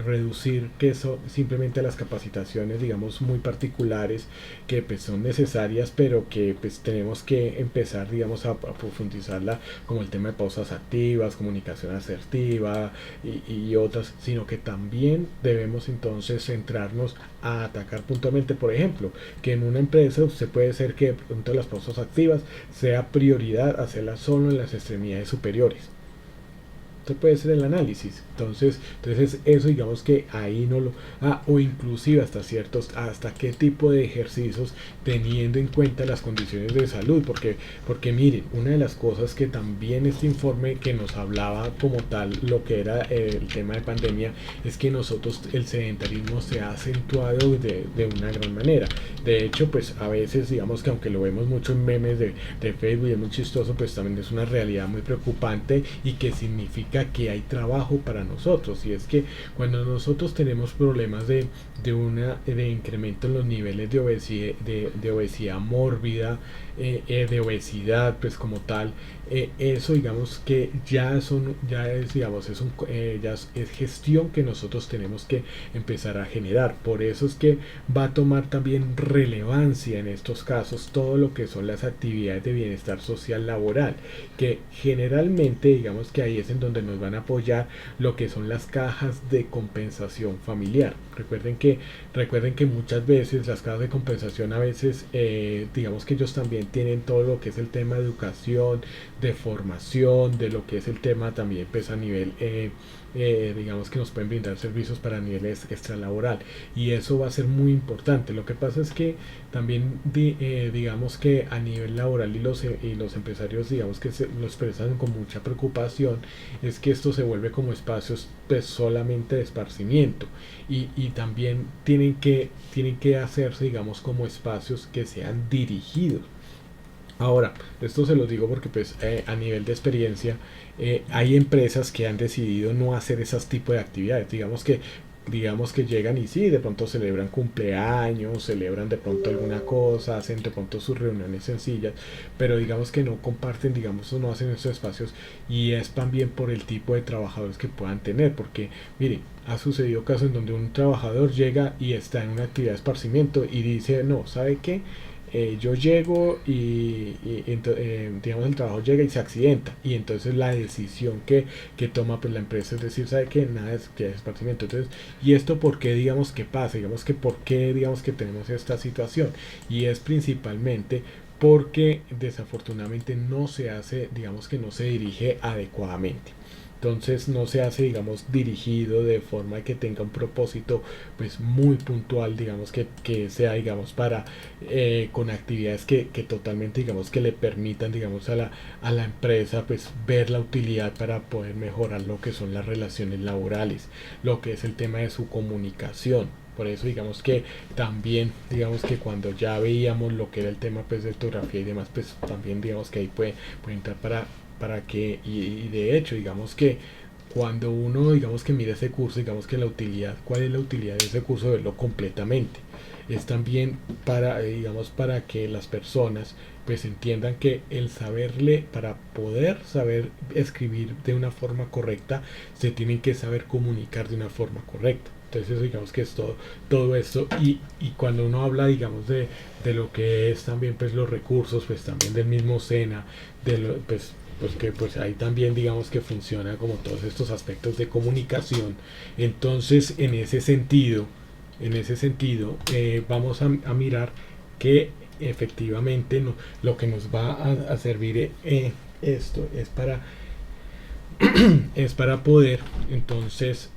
reducir que eso simplemente a las capacitaciones, digamos, muy particulares, que pues son necesarias, pero que pues tenemos que empezar, digamos, a profundizarla, como el tema de pausas activas, comunicación asertiva y otras, sino que también debemos entonces centrarnos a atacar puntualmente, por ejemplo, que en una empresa se puede ser que de las pausas activas sea prioridad hacerlas solo en las extremidades superiores. Esto puede ser el análisis. Entonces eso, digamos, que ahí no lo... o inclusive hasta qué tipo de ejercicios, teniendo en cuenta las condiciones de salud, porque miren, una de las cosas que también este informe que nos hablaba como tal, lo que era el tema de pandemia, es que nosotros el sedentarismo se ha acentuado de una gran manera. De hecho, pues a veces, digamos, que aunque lo vemos mucho en memes de Facebook y es muy chistoso, pues también es una realidad muy preocupante, y que significa que hay trabajo para nosotros. Y es que cuando nosotros tenemos problemas de incremento en los niveles de obesidad mórbida, de obesidad, pues como tal, eso, digamos, que ya es, digamos, es gestión que nosotros tenemos que empezar a generar. Por eso es que va a tomar también relevancia en estos casos todo lo que son las actividades de bienestar social laboral, que generalmente, digamos, que ahí es en donde nos van a apoyar lo que son las cajas de compensación familiar. Recuerden que muchas veces las cajas de compensación, a veces, digamos, que ellos también tienen todo lo que es el tema de educación, de formación, de lo que es el tema también, pues, a nivel, digamos, que nos pueden brindar servicios para niveles extralaboral, y eso va a ser muy importante. Lo que pasa es que también, digamos, que a nivel laboral, y los empresarios, digamos, que lo expresan con mucha preocupación, es que esto se vuelve como espacios, pues, solamente de esparcimiento, y también tienen que hacerse, digamos, como espacios que sean dirigidos. Ahora, esto se lo digo porque, pues, a nivel de experiencia, hay empresas que han decidido no hacer esas tipos de actividades. Digamos que llegan y sí, de pronto celebran cumpleaños, celebran de pronto alguna cosa, hacen de pronto sus reuniones sencillas, pero digamos que no comparten, digamos, o no hacen esos espacios, y es también por el tipo de trabajadores que puedan tener, porque miren, ha sucedido casos en donde un trabajador llega y está en una actividad de esparcimiento y dice, no, ¿sabe qué? Yo llego digamos, el trabajo llega y se accidenta, y entonces la decisión que toma, pues, la empresa, es decir, sabe que nada de esparcimiento. Entonces, ¿y esto por qué, digamos, que pasa? Digamos, que por qué, digamos, que tenemos esta situación, y es principalmente porque desafortunadamente no se hace, digamos, que no se dirige adecuadamente. Entonces no se hace, digamos, dirigido de forma que tenga un propósito pues muy puntual, digamos, que sea, digamos, para con actividades que totalmente, digamos, que le permitan, digamos, a la empresa pues ver la utilidad para poder mejorar lo que son las relaciones laborales, lo que es el tema de su comunicación. Por eso digamos que también, digamos que cuando ya veíamos lo que era el tema pues de ortografía y demás, pues también digamos que ahí puede entrar para que, y de hecho digamos que cuando uno digamos que mira ese curso, digamos que la utilidad, ¿cuál es la utilidad de ese curso? Verlo completamente. Es también para, digamos, para que las personas pues entiendan que el saberle, para poder saber escribir de una forma correcta, se tienen que saber comunicar de una forma correcta. Entonces eso digamos que es todo esto y cuando uno habla digamos de lo que es también pues los recursos pues también del mismo SENA, pues que pues ahí también digamos que funciona como todos estos aspectos de comunicación. Entonces en ese sentido vamos a mirar que efectivamente no, lo que nos va a servir esto es para poder entonces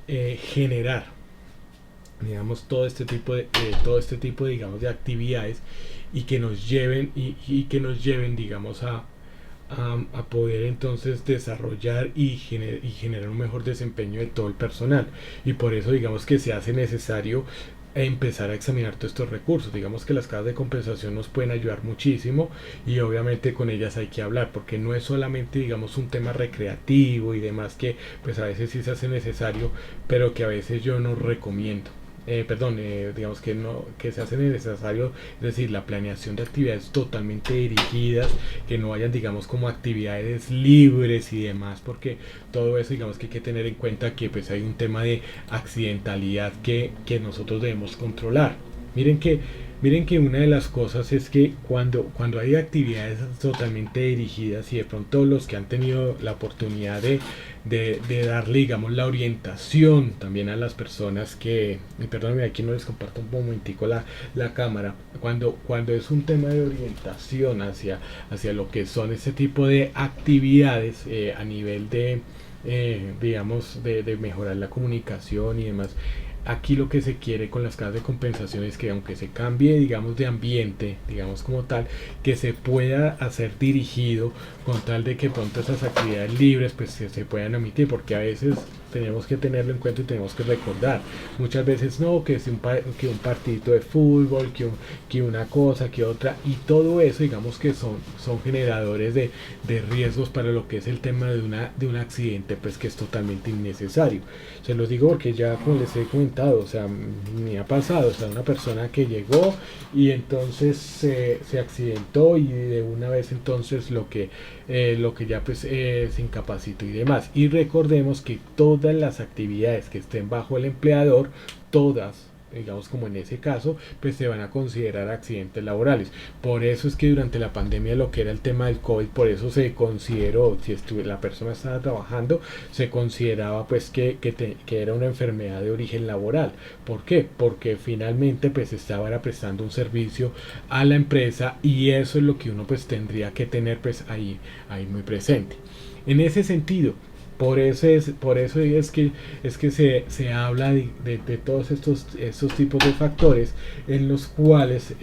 generar digamos todo este tipo digamos de actividades y que nos lleven y que nos lleven digamos a poder entonces desarrollar y generar un mejor desempeño de todo el personal y por eso digamos que se hace necesario empezar a examinar todos estos recursos. Digamos que las casas de compensación nos pueden ayudar muchísimo y obviamente con ellas hay que hablar porque no es solamente digamos un tema recreativo y demás que pues a veces sí se hace necesario pero que a veces yo no recomiendo. Digamos que no, que se hace necesario, es decir, la planeación de actividades totalmente dirigidas, que no vayan, digamos, como actividades libres y demás, porque todo eso, digamos, que hay que tener en cuenta que pues hay un tema de accidentalidad que nosotros debemos controlar. Miren que Miren que una de las cosas es que cuando hay actividades totalmente dirigidas y de pronto los que han tenido la oportunidad de darle, digamos, la orientación también a las personas que, perdónenme, aquí no les comparto un momentico la cámara, cuando es un tema de orientación hacia lo que son ese tipo de actividades a nivel digamos, de mejorar la comunicación y demás. Aquí lo que se quiere con las casas de compensación es que aunque se cambie, digamos, de ambiente, digamos como tal, que se pueda hacer dirigido con tal de que pronto esas actividades libres pues se puedan omitir, porque a veces tenemos que tenerlo en cuenta y tenemos que recordar. Muchas veces no, que un partidito de fútbol, que una cosa, que otra, y todo eso digamos que son generadores de riesgos para lo que es el tema de un accidente, pues que es totalmente innecesario. Se los digo porque ya como les he comentado, o sea, me ha pasado, o sea, una persona que llegó y entonces se accidentó y de una vez entonces lo que ya pues se incapacitó y demás. Y recordemos que todas las actividades que estén bajo el empleador, todas digamos como en ese caso, pues se van a considerar accidentes laborales. Por eso es que durante la pandemia lo que era el tema del COVID, por eso se consideró, si la persona estaba trabajando, se consideraba pues que era una enfermedad de origen laboral. ¿Por qué? Porque finalmente pues estaba prestando un servicio a la empresa y eso es lo que uno pues tendría que tener pues ahí muy presente. En ese sentido, por eso es que se habla de todos estos tipos de factores en los cuales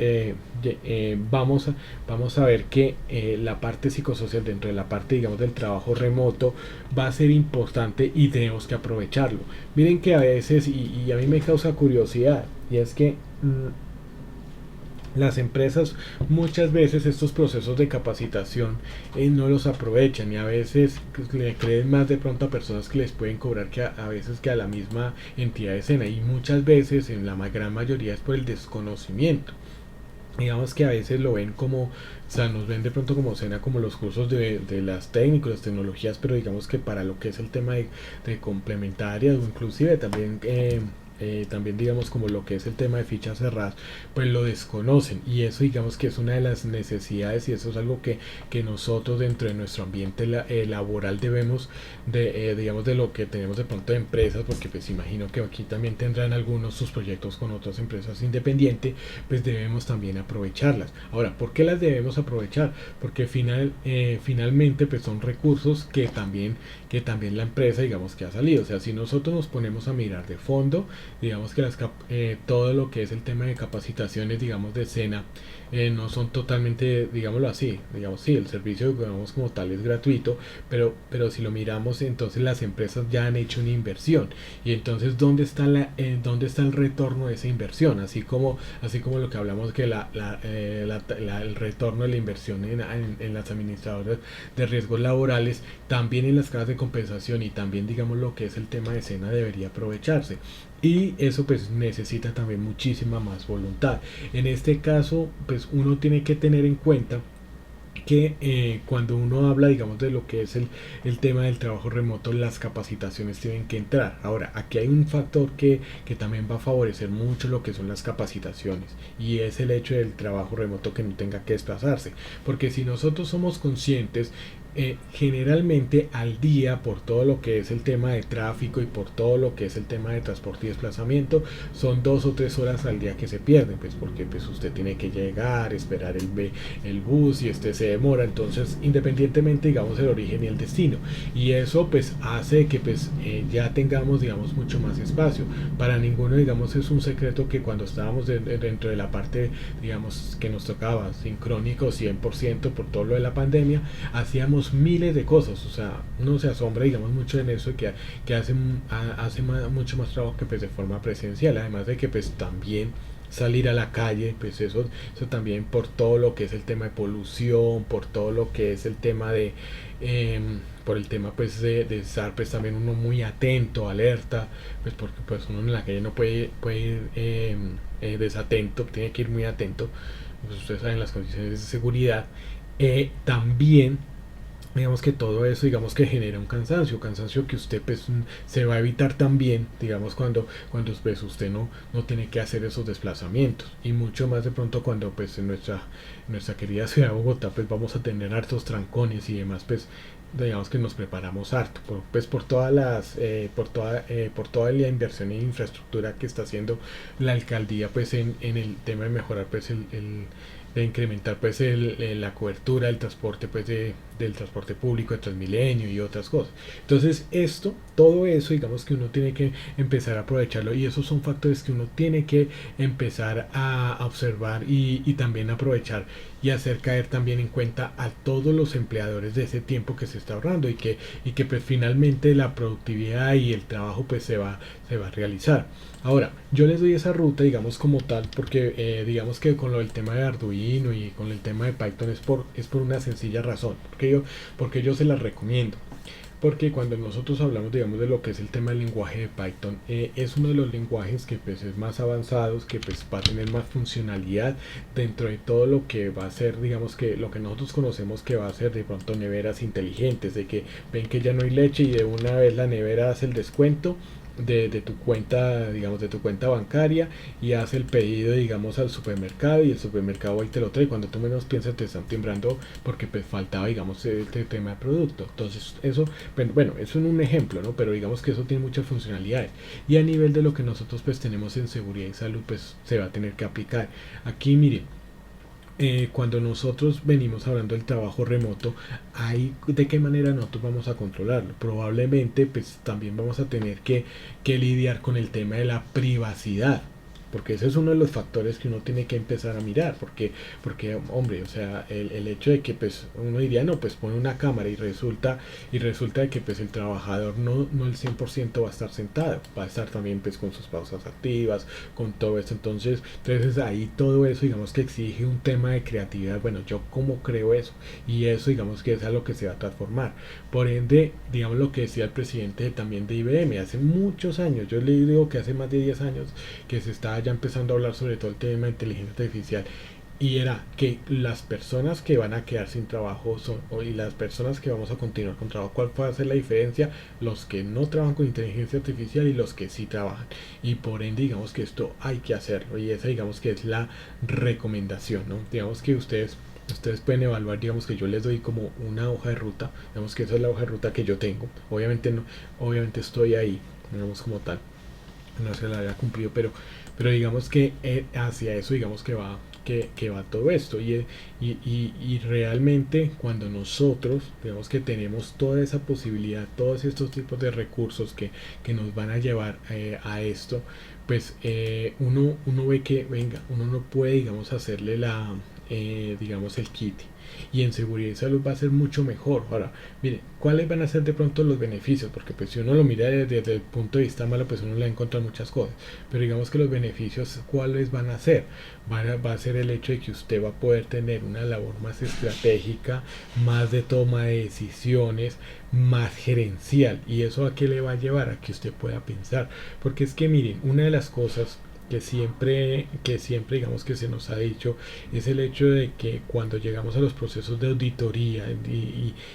vamos a ver que la parte psicosocial dentro de la parte digamos del trabajo remoto va a ser importante y tenemos que aprovecharlo. Miren que a veces, y a mí me causa curiosidad, y es que las empresas muchas veces estos procesos de capacitación no los aprovechan y a veces pues, le creen más de pronto a personas que les pueden cobrar que a veces que a la misma entidad de escena y muchas veces en la gran mayoría es por el desconocimiento. Digamos que a veces lo ven como, o sea, nos ven de pronto como cena como los cursos de las técnicas, las tecnologías, pero digamos que para lo que es el tema de complementarias o inclusive también también digamos como lo que es el tema de fichas cerradas, pues lo desconocen, y eso digamos que es una de las necesidades, y eso es algo que nosotros dentro de nuestro ambiente laboral debemos digamos de lo que tenemos de pronto de empresas, porque pues imagino que aquí también tendrán algunos sus proyectos con otras empresas independientes, pues debemos también aprovecharlas. Ahora, ¿por qué las debemos aprovechar? Porque finalmente pues son recursos que también la empresa digamos que ha salido. O sea, si nosotros nos ponemos a mirar de fondo, digamos que todo lo que es el tema de capacitaciones digamos de escena, no son totalmente, digámoslo así, digamos, sí, el servicio digamos como tal es gratuito, pero si lo miramos, entonces las empresas ya han hecho una inversión, y entonces dónde está el retorno de esa inversión, así como lo que hablamos que el retorno de la inversión en las administradoras de riesgos laborales, también en las casas de compensación, y también digamos lo que es el tema de escena debería aprovecharse, y eso pues necesita también muchísima más voluntad. En este caso pues uno tiene que tener en cuenta que cuando uno habla digamos de lo que es el tema del trabajo remoto, las capacitaciones tienen que entrar. Ahora, aquí hay un factor que también va a favorecer mucho lo que son las capacitaciones, y es el hecho del trabajo remoto que no tenga que desplazarse, porque si nosotros somos conscientes, generalmente al día, por todo lo que es el tema de tráfico y por todo lo que es el tema de transporte y desplazamiento, son 2 o 3 horas al día que se pierden, pues porque pues usted tiene que llegar, esperar el bus, y este se demora, entonces independientemente digamos el origen y el destino, y eso pues hace que pues ya tengamos digamos mucho más espacio. Para ninguno digamos es un secreto que cuando estábamos dentro de la parte digamos que nos tocaba sincrónico 100% por todo lo de la pandemia, hacíamos miles de cosas. O sea, uno se asombra digamos mucho en eso, que hace mucho más trabajo que pues de forma presencial, además de que pues también salir a la calle, pues eso también, por todo lo que es el tema de polución, por todo lo que es el tema por el tema pues de estar pues también uno muy atento, alerta, pues porque pues uno en la calle no puede ir desatento, tiene que ir muy atento, pues ustedes saben las condiciones de seguridad. También digamos que todo eso digamos que genera un cansancio que usted pues se va a evitar también digamos cuando pues usted no tiene que hacer esos desplazamientos, y mucho más de pronto cuando pues en nuestra querida ciudad de Bogotá pues vamos a tener hartos trancones y demás, pues digamos que nos preparamos harto por todas las por toda la inversión en infraestructura que está haciendo la alcaldía pues en el tema de mejorar pues de incrementar pues la cobertura del transporte pues del transporte público de Transmilenio y otras cosas. Entonces todo eso digamos que uno tiene que empezar a aprovecharlo, y esos son factores que uno tiene que empezar a observar y también aprovechar y hacer caer también en cuenta a todos los empleadores de ese tiempo que se está ahorrando, y que pues finalmente la productividad y el trabajo pues se va a realizar. Ahora, yo les doy esa ruta, digamos como tal, porque digamos que con lo del tema de Arduino y con el tema de Python es por una sencilla razón, porque yo se las recomiendo. Porque cuando nosotros hablamos, digamos, de lo que es el tema del lenguaje de Python, es uno de los lenguajes que pues es más avanzados, que pues va a tener más funcionalidad dentro de todo lo que va a ser, digamos que lo que nosotros conocemos que va a ser de pronto neveras inteligentes, de que ven que ya no hay leche y de una vez la nevera hace el descuento de tu cuenta, digamos, de tu cuenta bancaria, y hace el pedido, digamos, al supermercado, y el supermercado ahí te lo trae. Cuando tú menos piensas te están timbrando porque pues faltaba, digamos, este tema de producto. Entonces eso, bueno, eso es un ejemplo, ¿no? Pero digamos que eso tiene muchas funcionalidades, y a nivel de lo que nosotros pues tenemos en seguridad y salud pues se va a tener que aplicar. Aquí miren, cuando nosotros venimos hablando del trabajo remoto, de qué manera nosotros vamos a controlarlo. Probablemente pues también vamos a tener que lidiar con el tema de la privacidad, porque ese es uno de los factores que uno tiene que empezar a mirar, porque hombre, o sea, el hecho de que pues uno diría, no, pues pone una cámara, y resulta de que pues el trabajador no el 100% va a estar sentado, va a estar también pues con sus pausas activas, con todo esto. Entonces ahí todo eso digamos que exige un tema de creatividad. Bueno, yo cómo creo eso, y eso digamos que es a lo que se va a transformar. Por ende, digamos lo que decía el presidente también de IBM hace muchos años, yo le digo que hace más de 10 años que se está ya empezando a hablar sobre todo el tema de inteligencia artificial, y era que las personas que van a quedar sin trabajo y las personas que vamos a continuar con trabajo, ¿cuál puede ser la diferencia? Los que no trabajan con inteligencia artificial y los que sí trabajan. Y por ende, digamos que esto hay que hacerlo, y esa digamos que es la recomendación, ¿no? Digamos que ustedes pueden evaluar, digamos que yo les doy como una hoja de ruta, digamos que esa es la hoja de ruta que yo tengo. Obviamente no, obviamente estoy ahí, digamos como tal, no se la haya cumplido, pero digamos que hacia eso digamos que va todo esto, y realmente cuando nosotros digamos que tenemos toda esa posibilidad, todos estos tipos de recursos que nos van a llevar a esto, pues uno ve que venga, uno no puede digamos hacerle digamos el kit, y en seguridad y salud va a ser mucho mejor. Ahora, mire, ¿cuáles van a ser de pronto los beneficios? Porque pues si uno lo mira desde el punto de vista malo, pues uno le va a encontrar muchas cosas, pero digamos que los beneficios, ¿cuáles van a ser? Va a ser el hecho de que usted va a poder tener una labor más estratégica, más de toma de decisiones, más gerencial. ¿Y eso a qué le va a llevar? A que usted pueda pensar, porque es que miren, una de las cosas que siempre digamos que se nos ha dicho es el hecho de que cuando llegamos a los procesos de auditoría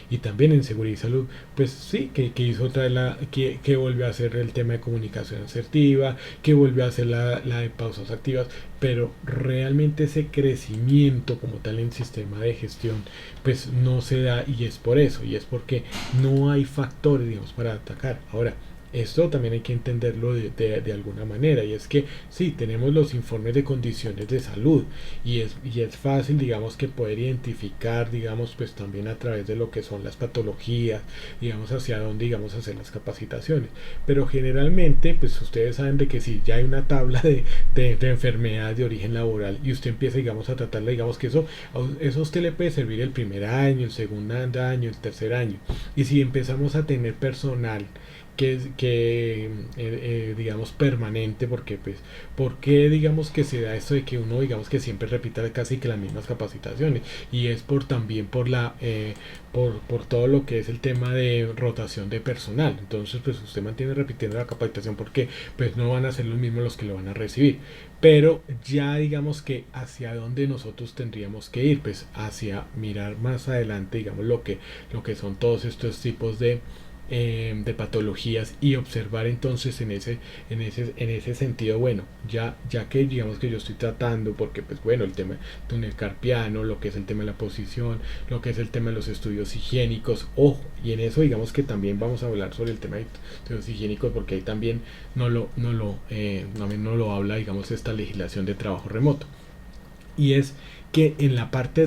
y también en seguridad y salud, pues sí, que hizo otra que volvió a hacer el tema de comunicación asertiva, que volvió a hacer la de pausas activas, pero realmente ese crecimiento como tal en sistema de gestión pues no se da, y es por eso, y es porque no hay factores digamos para atacar. Ahora, esto también hay que entenderlo de alguna manera, y es que sí, tenemos los informes de condiciones de salud, y es fácil digamos que poder identificar digamos pues también a través de lo que son las patologías, digamos hacia dónde digamos hacer las capacitaciones, pero generalmente pues ustedes saben de que si ya hay una tabla de enfermedades de origen laboral y usted empieza digamos a tratarla, digamos que eso a usted le puede servir el primer año, el segundo año, el tercer año, y si empezamos a tener personal digamos permanente, porque pues porque digamos que se da esto de que uno digamos que siempre repita casi que las mismas capacitaciones, y es por también por todo lo que es el tema de rotación de personal. Entonces pues usted mantiene repitiendo la capacitación porque pues no van a ser los mismos los que lo van a recibir, pero ya digamos que hacia dónde nosotros tendríamos que ir, pues hacia mirar más adelante digamos lo que son todos estos tipos de patologías, y observar entonces en ese sentido, bueno, ya que digamos que yo estoy tratando, porque pues bueno, el tema túnel carpiano, lo que es el tema de la posición, lo que es el tema de los estudios higiénicos, ojo, y en eso digamos que también vamos a hablar sobre el tema de estudios higiénicos, porque ahí también no lo habla digamos esta legislación de trabajo remoto, y es que en la parte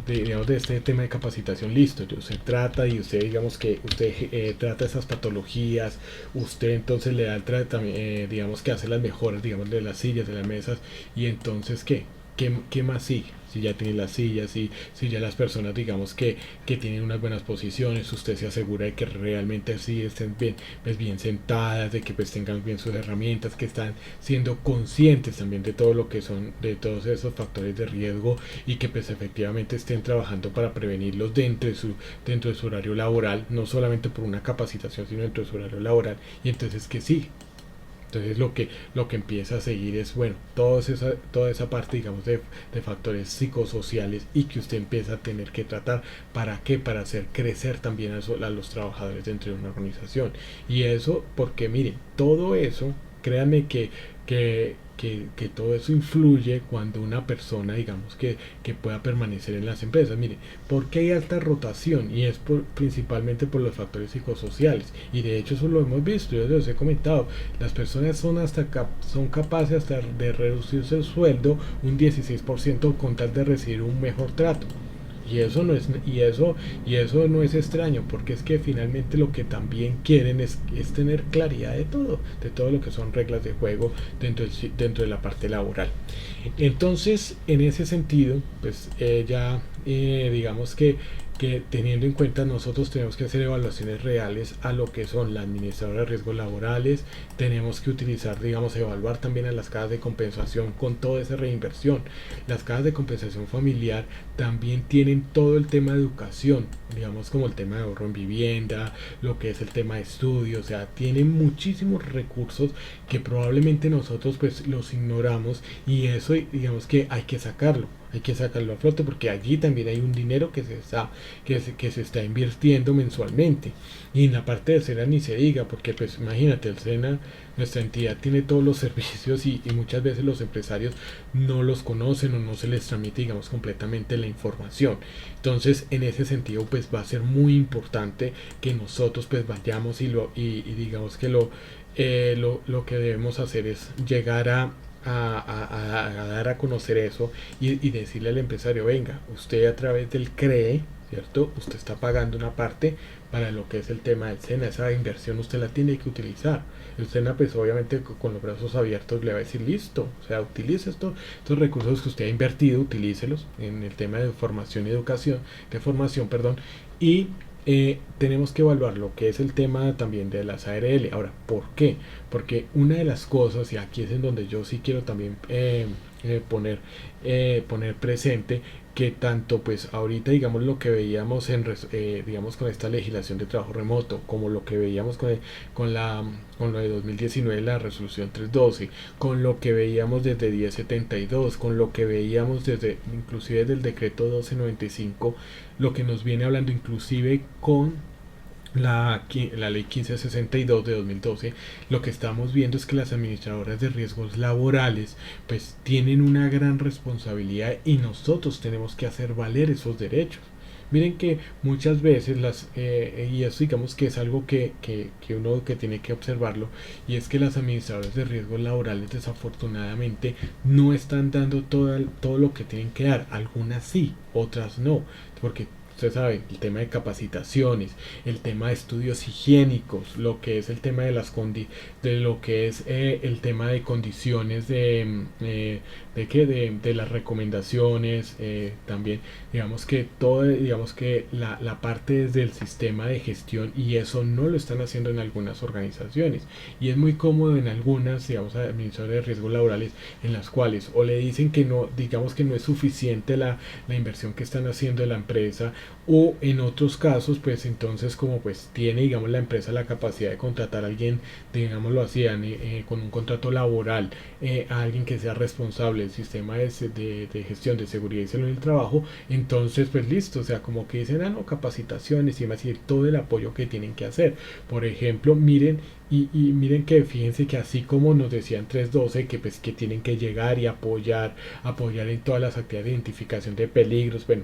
digamos, de este tema de capacitación, listo, usted trata, y usted digamos que usted trata esas patologías, usted entonces le da el tratamiento, digamos que hace las mejoras digamos de las sillas, de las mesas, y entonces ¿qué más sigue? Si ya tiene las sillas, si ya las personas digamos que tienen unas buenas posiciones, usted se asegura de que realmente sí estén bien sentadas, de que pues tengan bien sus herramientas, que están siendo conscientes también de todo lo que son, de todos esos factores de riesgo, y que pues efectivamente estén trabajando para prevenirlos dentro de su horario laboral, no solamente por una capacitación sino dentro de su horario laboral. Y entonces que sí, entonces lo que empieza a seguir es, bueno, toda esa parte, digamos, de factores psicosociales, y que usted empieza a tener que tratar. ¿Para qué? Para hacer crecer también a los trabajadores dentro de una organización. Y eso, porque miren, todo eso, créanme que todo eso influye cuando una persona, digamos, que pueda permanecer en las empresas. Mire, ¿por qué hay alta rotación? Y es principalmente por los factores psicosociales. Y de hecho eso lo hemos visto, yo les he comentado, las personas son capaces hasta de reducirse el sueldo un 16% con tal de recibir un mejor trato. Y eso no es extraño, porque es que finalmente lo que también quieren es tener claridad de todo lo que son reglas de juego dentro de la parte laboral. Entonces, en ese sentido, pues ya digamos que que teniendo en cuenta nosotros tenemos que hacer evaluaciones reales a lo que son la administradora de riesgos laborales, tenemos que utilizar, digamos, evaluar también a las cajas de compensación con toda esa reinversión. Las cajas de compensación familiar también tienen todo el tema de educación, digamos como el tema de ahorro en vivienda, lo que es el tema de estudio, o sea, tienen muchísimos recursos que probablemente nosotros pues los ignoramos, y eso digamos que hay que sacarlo a flote, porque allí también hay un dinero que se está invirtiendo mensualmente. Y en la parte del SENA ni se diga, porque pues imagínate, el SENA, nuestra entidad tiene todos los servicios, y muchas veces los empresarios no los conocen o no se les tramite, digamos, completamente la información. Entonces, en ese sentido, pues va a ser muy importante que nosotros pues vayamos y digamos que lo que debemos hacer es llegar a dar a conocer eso, y decirle al empresario, venga, usted a través del CREE, ¿cierto? Usted está pagando una parte para lo que es el tema del SENA, esa inversión usted la tiene que utilizar. El SENA pues obviamente con los brazos abiertos le va a decir, listo, o sea, utilice estos recursos que usted ha invertido, utilícelos en el tema de formación y educación, de formación, perdón, y tenemos que evaluar lo que es el tema también de las ARL. Ahora, ¿por qué? Porque una de las cosas, y aquí es en donde yo sí quiero también poner presente, que tanto pues ahorita digamos lo que veíamos digamos con esta legislación de trabajo remoto, como lo que veíamos con lo de 2019, la resolución 312, con lo que veíamos desde 1072, con lo que veíamos desde inclusive del decreto 1295, lo que nos viene hablando inclusive con la ley 1562 de 2012, lo que estamos viendo es que las administradoras de riesgos laborales pues tienen una gran responsabilidad, y nosotros tenemos que hacer valer esos derechos. Miren que muchas veces y eso digamos que es algo que uno que tiene que observarlo, y es que las administradoras de riesgos laborales desafortunadamente no están dando todo lo que tienen que dar. Algunas sí, otras no, porque usted sabe, el tema de capacitaciones, el tema de estudios higiénicos, lo que es el tema de lo que es el tema de condiciones de las recomendaciones, también digamos que digamos que la parte desde el sistema de gestión, y eso no lo están haciendo en algunas organizaciones, y es muy cómodo en algunas, digamos, administradores de riesgos laborales, en las cuales o le dicen que no, digamos que no es suficiente la inversión que están haciendo de la empresa, o en otros casos pues entonces como pues tiene digamos la empresa la capacidad de contratar a alguien, digámoslo así, con un contrato laboral, a alguien que sea responsable del sistema de gestión de seguridad y salud en el trabajo, entonces pues listo, o sea, como que dicen, no, capacitaciones y más, y todo el apoyo que tienen que hacer. Por ejemplo, miren, y miren que fíjense que así como nos decían 312 que pues que tienen que llegar y apoyar en todas las actividades de identificación de peligros, bueno,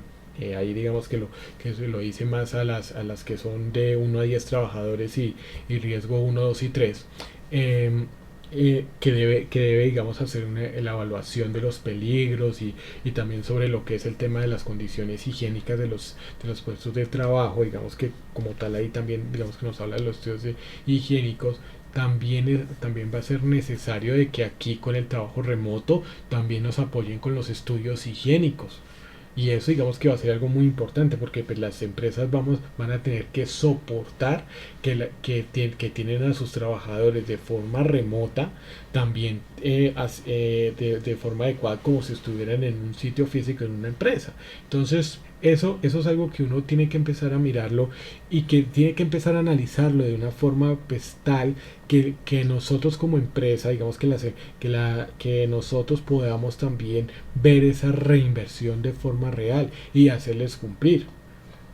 ahí digamos que se lo hice más a las que son de 1 a 10 trabajadores, y riesgo 1, 2 y 3, que debe digamos hacer la evaluación de los peligros, y también sobre lo que es el tema de las condiciones higiénicas de los puestos de trabajo, digamos que como tal ahí también digamos que nos habla de los estudios higiénicos. También va a ser necesario de que aquí con el trabajo remoto también nos apoyen con los estudios higiénicos. Y eso digamos que va a ser algo muy importante, porque pues las empresas van a tener que soportar que tienen a sus trabajadores de forma remota, también de forma adecuada, como si estuvieran en un sitio físico en una empresa. Entonces eso es algo que uno tiene que empezar a mirarlo, y que tiene que empezar a analizarlo de una forma pues tal que nosotros como empresa, digamos que nosotros podamos también ver esa reinversión de forma real y hacerles cumplir.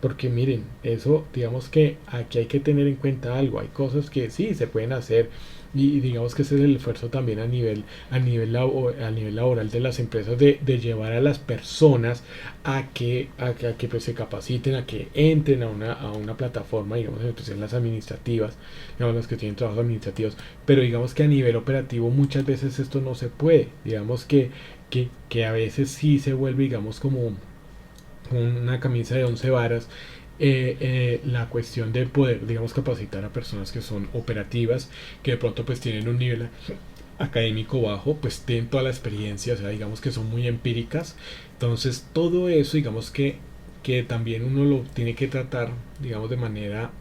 Porque miren, eso digamos que aquí hay que tener en cuenta algo, hay cosas que sí se pueden hacer, y digamos que ese es el esfuerzo también a nivel laboral de las empresas, de llevar a las personas a que pues se capaciten, a que entren a una plataforma, digamos en especial las administrativas, digamos las que tienen trabajos administrativos, pero digamos que a nivel operativo muchas veces esto no se puede, digamos que a veces sí se vuelve digamos como una camisa de 11 varas, la cuestión de poder, digamos, capacitar a personas que son operativas, que de pronto pues tienen un nivel académico bajo, pues tienen toda la experiencia, o sea, digamos que son muy empíricas. Entonces todo eso digamos que que también uno lo tiene que tratar, digamos, de manera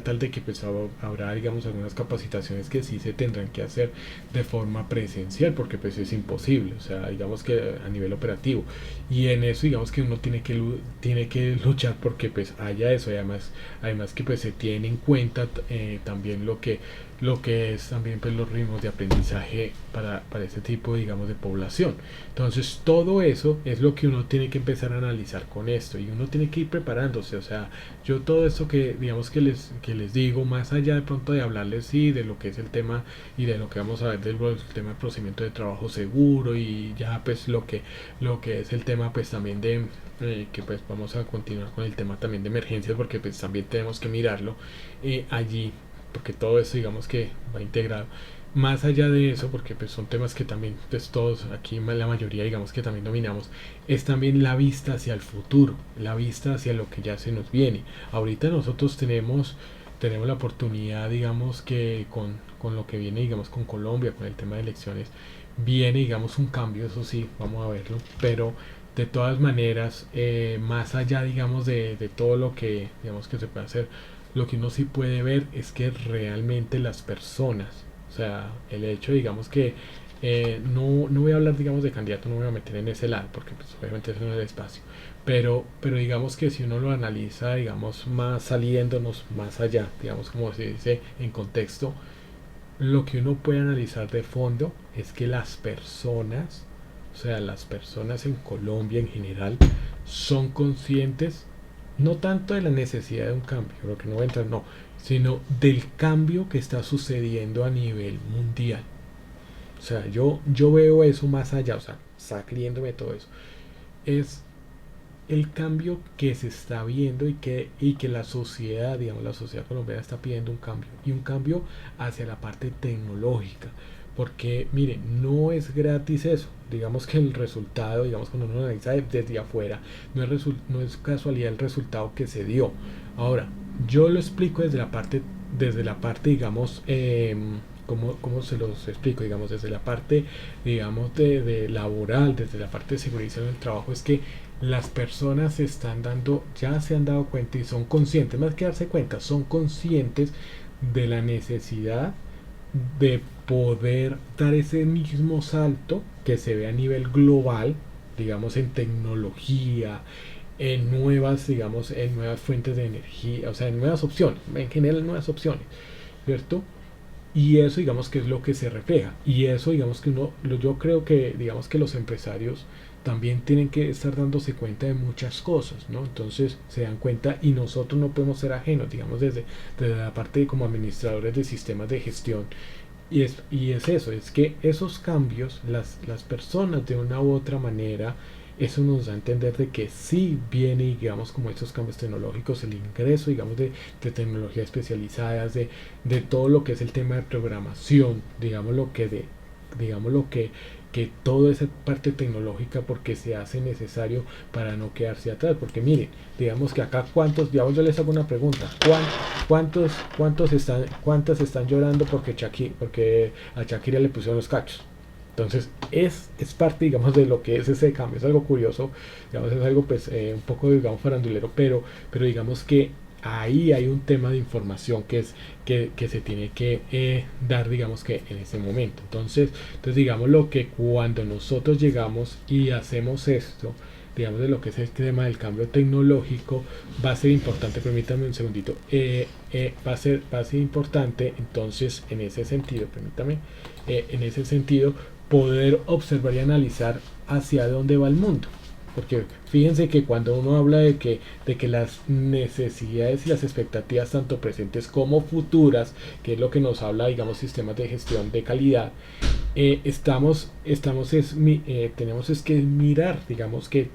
tal de que pues habrá, digamos, algunas capacitaciones que sí se tendrán que hacer de forma presencial, porque pues es imposible, o sea, digamos que a nivel operativo, y en eso digamos que uno tiene que luchar porque pues haya eso, y además que pues se tiene en cuenta también lo que es también pues los ritmos de aprendizaje para este tipo, digamos, de población. Entonces todo eso es lo que uno tiene que empezar a analizar con esto, y uno tiene que ir preparándose. O sea, yo todo esto que digamos que les digo, más allá de pronto de hablarles sí de lo que es el tema y de lo que vamos a ver del tema del procedimiento de trabajo seguro, y ya pues lo que es el tema pues también de que pues vamos a continuar con el tema también de emergencias, porque pues también tenemos que mirarlo allí, porque todo eso digamos que va integrado. Más allá de eso, porque pues son temas que también pues todos aquí la mayoría digamos que también dominamos, es también la vista hacia el futuro, la vista hacia lo que ya se nos viene. Ahorita nosotros tenemos la oportunidad, digamos que con lo que viene, digamos, con Colombia, con el tema de elecciones, viene, digamos, un cambio, eso sí, vamos a verlo, pero de todas maneras, más allá, digamos, de todo lo que, digamos, que se puede hacer, lo que uno sí puede ver es que realmente las personas, o sea, el hecho, digamos, que no voy a hablar, digamos, de candidato, no me voy a meter en ese lado, porque pues, obviamente eso no es el espacio, pero digamos que si uno lo analiza, digamos, más saliéndonos más allá, digamos, como se dice en contexto, lo que uno puede analizar de fondo es que las personas, o sea, las personas en Colombia en general, son conscientes no tanto de la necesidad de un cambio, lo que no entra, no, sino del cambio que está sucediendo a nivel mundial. O sea, yo veo eso más allá, o sea, sacriéndome todo eso. Es el cambio que se está viendo y que la sociedad, digamos, la sociedad colombiana está pidiendo un cambio, y un cambio hacia la parte tecnológica, porque mire, no es gratis eso. Digamos que el resultado, digamos, cuando uno analiza desde afuera, no es casualidad el resultado que se dio. Ahora, yo lo explico desde la parte, digamos, ¿cómo se los explico? Digamos, desde la parte, digamos, de laboral, desde la parte de seguridad en el trabajo, es que las personas se están dando, ya se han dado cuenta y son conscientes, más que darse cuenta, son conscientes de la necesidad de poder dar ese mismo salto que se ve a nivel global, digamos, en tecnología, en nuevas, digamos, en nuevas fuentes de energía, o sea, en nuevas opciones, en general nuevas opciones, ¿cierto? Y eso digamos que es lo que se refleja, y eso digamos que yo creo que digamos que los empresarios también tienen que estar dándose cuenta de muchas cosas, ¿no? Entonces se dan cuenta, y nosotros no podemos ser ajenos, digamos, desde la parte de como administradores de sistemas de gestión. Y es eso, es que esos cambios, las personas de una u otra manera, eso nos da a entender de que sí viene, digamos, como esos cambios tecnológicos, el ingreso, digamos, de tecnologías especializadas, de todo lo que es el tema de programación, digamos que toda esa parte tecnológica, porque se hace necesario para no quedarse atrás. Porque miren, digamos que acá cuántos, digamos, yo les hago una pregunta, cuántas están llorando porque a Shakira le pusieron los cachos? Entonces es parte, digamos, de lo que es ese cambio. Es algo curioso, digamos, es algo pues un poco, digamos, farandulero, pero digamos que ahí hay un tema de información que se tiene que dar, digamos, que en ese momento. Entonces digamos lo que cuando nosotros llegamos y hacemos esto, digamos, de lo que es el tema del cambio tecnológico, va a ser importante, permítame un segundito, va a ser importante entonces en ese sentido, permítame, en ese sentido, poder observar y analizar hacia dónde va el mundo. Porque fíjense que cuando uno habla de que las necesidades y las expectativas tanto presentes como futuras, que es lo que nos habla, digamos, sistemas de gestión de calidad, tenemos es que mirar, digamos, que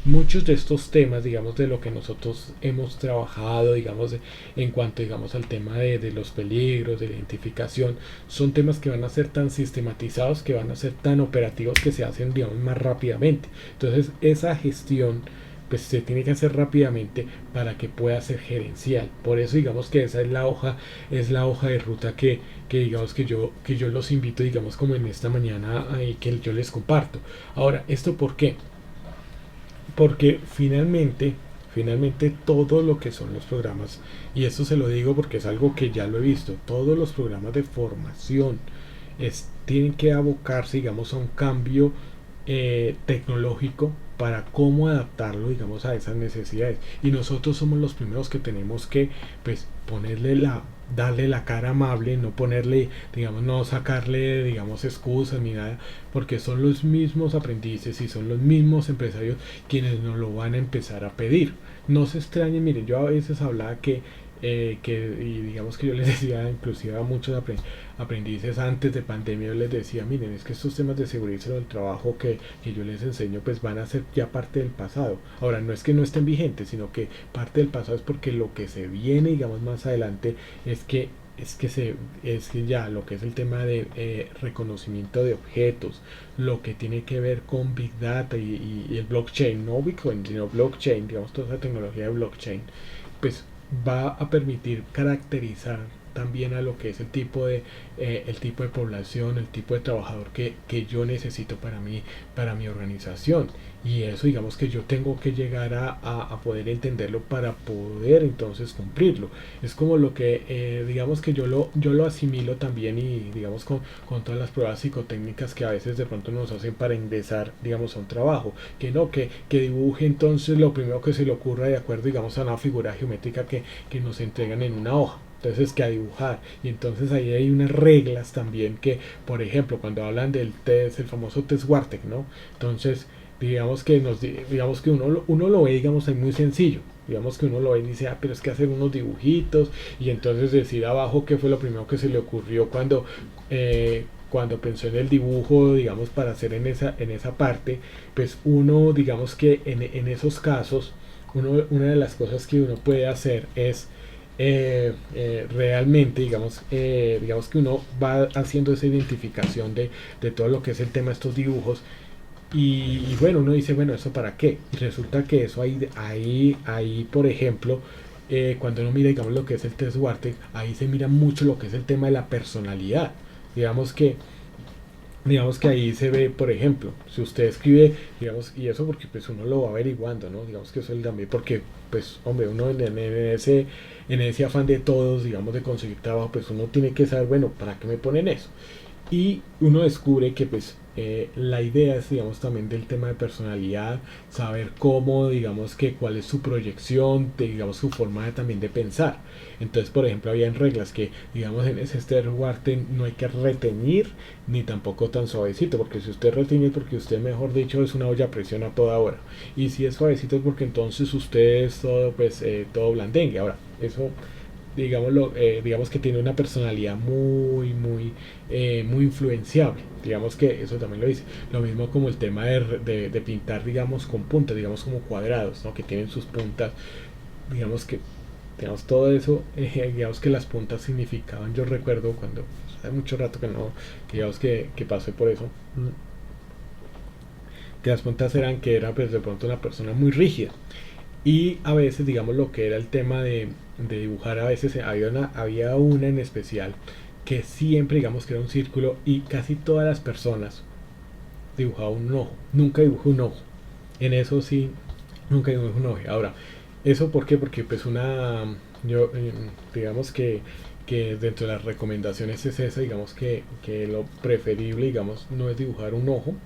muchos de estos temas, digamos, de lo que nosotros hemos trabajado, digamos, en cuanto, digamos, al tema de los peligros, de la identificación, son temas que van a ser tan sistematizados, que van a ser tan operativos, que se hacen, digamos, más rápidamente. Entonces, esa gestión pues se tiene que hacer rápidamente para que pueda ser gerencial. Por eso digamos que esa es la hoja de ruta que digamos que yo los invito, digamos, como en esta mañana, que yo les comparto. Ahora, ¿esto por qué? Porque finalmente Finalmente todo lo que son los programas, y esto se lo digo porque es algo que ya lo he visto, todos los programas de formación tienen que abocarse, digamos, a un cambio tecnológico para cómo adaptarlo, digamos, a esas necesidades. Y nosotros somos los primeros que tenemos que, pues, darle la cara amable, no ponerle, digamos, no sacarle, digamos, excusas ni nada, porque son los mismos aprendices y son los mismos empresarios quienes nos lo van a empezar a pedir. No se extrañen, miren, yo a veces hablaba y digamos que yo les decía inclusive a muchos aprendices antes de pandemia, yo les decía, miren, es que estos temas de seguridad y del trabajo que yo les enseño pues van a ser ya parte del pasado. Ahora, no es que no estén vigentes, sino que parte del pasado es porque lo que se viene, digamos, más adelante es que ya lo que es el tema de reconocimiento de objetos, lo que tiene que ver con Big Data y el blockchain, no Bitcoin, sino blockchain, digamos, toda esa tecnología de blockchain, pues va a permitir caracterizar también a lo que es el tipo de población, el tipo de trabajador que yo necesito para mi organización. Y eso digamos que yo tengo que llegar a poder entenderlo para poder entonces cumplirlo. Es como lo que digamos que yo lo asimilo también y digamos con todas las pruebas psicotécnicas que a veces de pronto nos hacen para ingresar digamos a un trabajo. Que no, que dibuje entonces lo primero que se le ocurra de acuerdo digamos a una figura geométrica que nos entregan en una hoja. Entonces que a dibujar, y entonces ahí hay unas reglas también que, por ejemplo, cuando hablan del test, el famoso test Wartek, ¿no? Entonces digamos que digamos que uno lo ve digamos ahí muy sencillo, digamos que uno lo ve y dice, pero es que hacer unos dibujitos y entonces decir abajo qué fue lo primero que se le ocurrió cuando pensó en el dibujo, digamos, para hacer en esa parte. Pues uno, digamos que en esos casos, una de las cosas que uno puede hacer es realmente, digamos que uno va haciendo esa identificación de todo lo que es el tema de estos dibujos. Y bueno, uno dice, bueno, ¿eso para qué? Y resulta que eso ahí por ejemplo, cuando uno mira, digamos, lo que es el test Wartek, ahí se mira mucho lo que es el tema de la personalidad. Digamos que digamos que ahí se ve, por ejemplo, si usted escribe, digamos, y eso porque pues uno lo va averiguando, ¿no? Digamos que eso es también porque, pues, hombre, uno en ese afán de todos, digamos, de conseguir trabajo, pues uno tiene que saber, bueno, ¿para qué me ponen eso? Y uno descubre que pues la idea es digamos también del tema de personalidad, saber cómo digamos que cuál es su proyección, digamos su forma también de pensar. Entonces por ejemplo habían reglas que digamos en ese Warte no hay que retener ni tampoco tan suavecito, porque si usted retiene es porque usted mejor dicho es una olla a presión a toda hora, y si es suavecito es porque entonces usted es todo pues todo blandengue. Ahora eso digamos que tiene una personalidad muy influenciable. Digamos que eso también lo dice. Lo mismo como el tema de pintar, digamos, con puntas, digamos como cuadrados, ¿no? Que tienen sus puntas. Digamos que, digamos, todo eso, digamos que las puntas significaban, yo recuerdo cuando, hace mucho rato que no, que digamos que pasé por eso, que las puntas que era pues de pronto una persona muy rígida. Y a veces, digamos, lo que era el tema de dibujar, a veces había una en especial que siempre, digamos, que era un círculo y casi todas las personas dibujaban un ojo. Nunca dibujé un ojo. En eso sí, nunca dibujé un ojo. Ahora, ¿eso por qué? Porque pues digamos que dentro de las recomendaciones es esa, digamos que lo preferible, digamos, no es dibujar un ojo.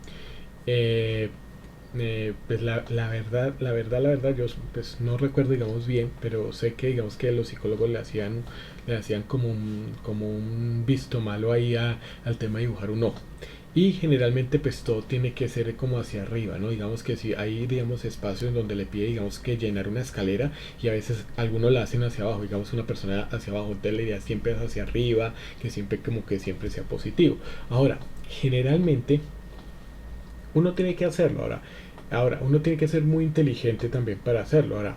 Eh, pues la verdad, yo pues no recuerdo, digamos, bien, pero sé que, digamos, que los psicólogos le hacían como un visto malo ahí al tema de dibujar un ojo. Y generalmente pues todo tiene que ser como hacia arriba, ¿no? Digamos que si hay, digamos, espacios en donde le pide, digamos, que llenar una escalera y a veces algunos la hacen hacia abajo, digamos, una persona hacia abajo, entonces la idea siempre es hacia arriba, que siempre como que siempre sea positivo. Ahora, generalmente uno tiene que hacerlo. Ahora, uno tiene que ser muy inteligente también para hacerlo. Ahora,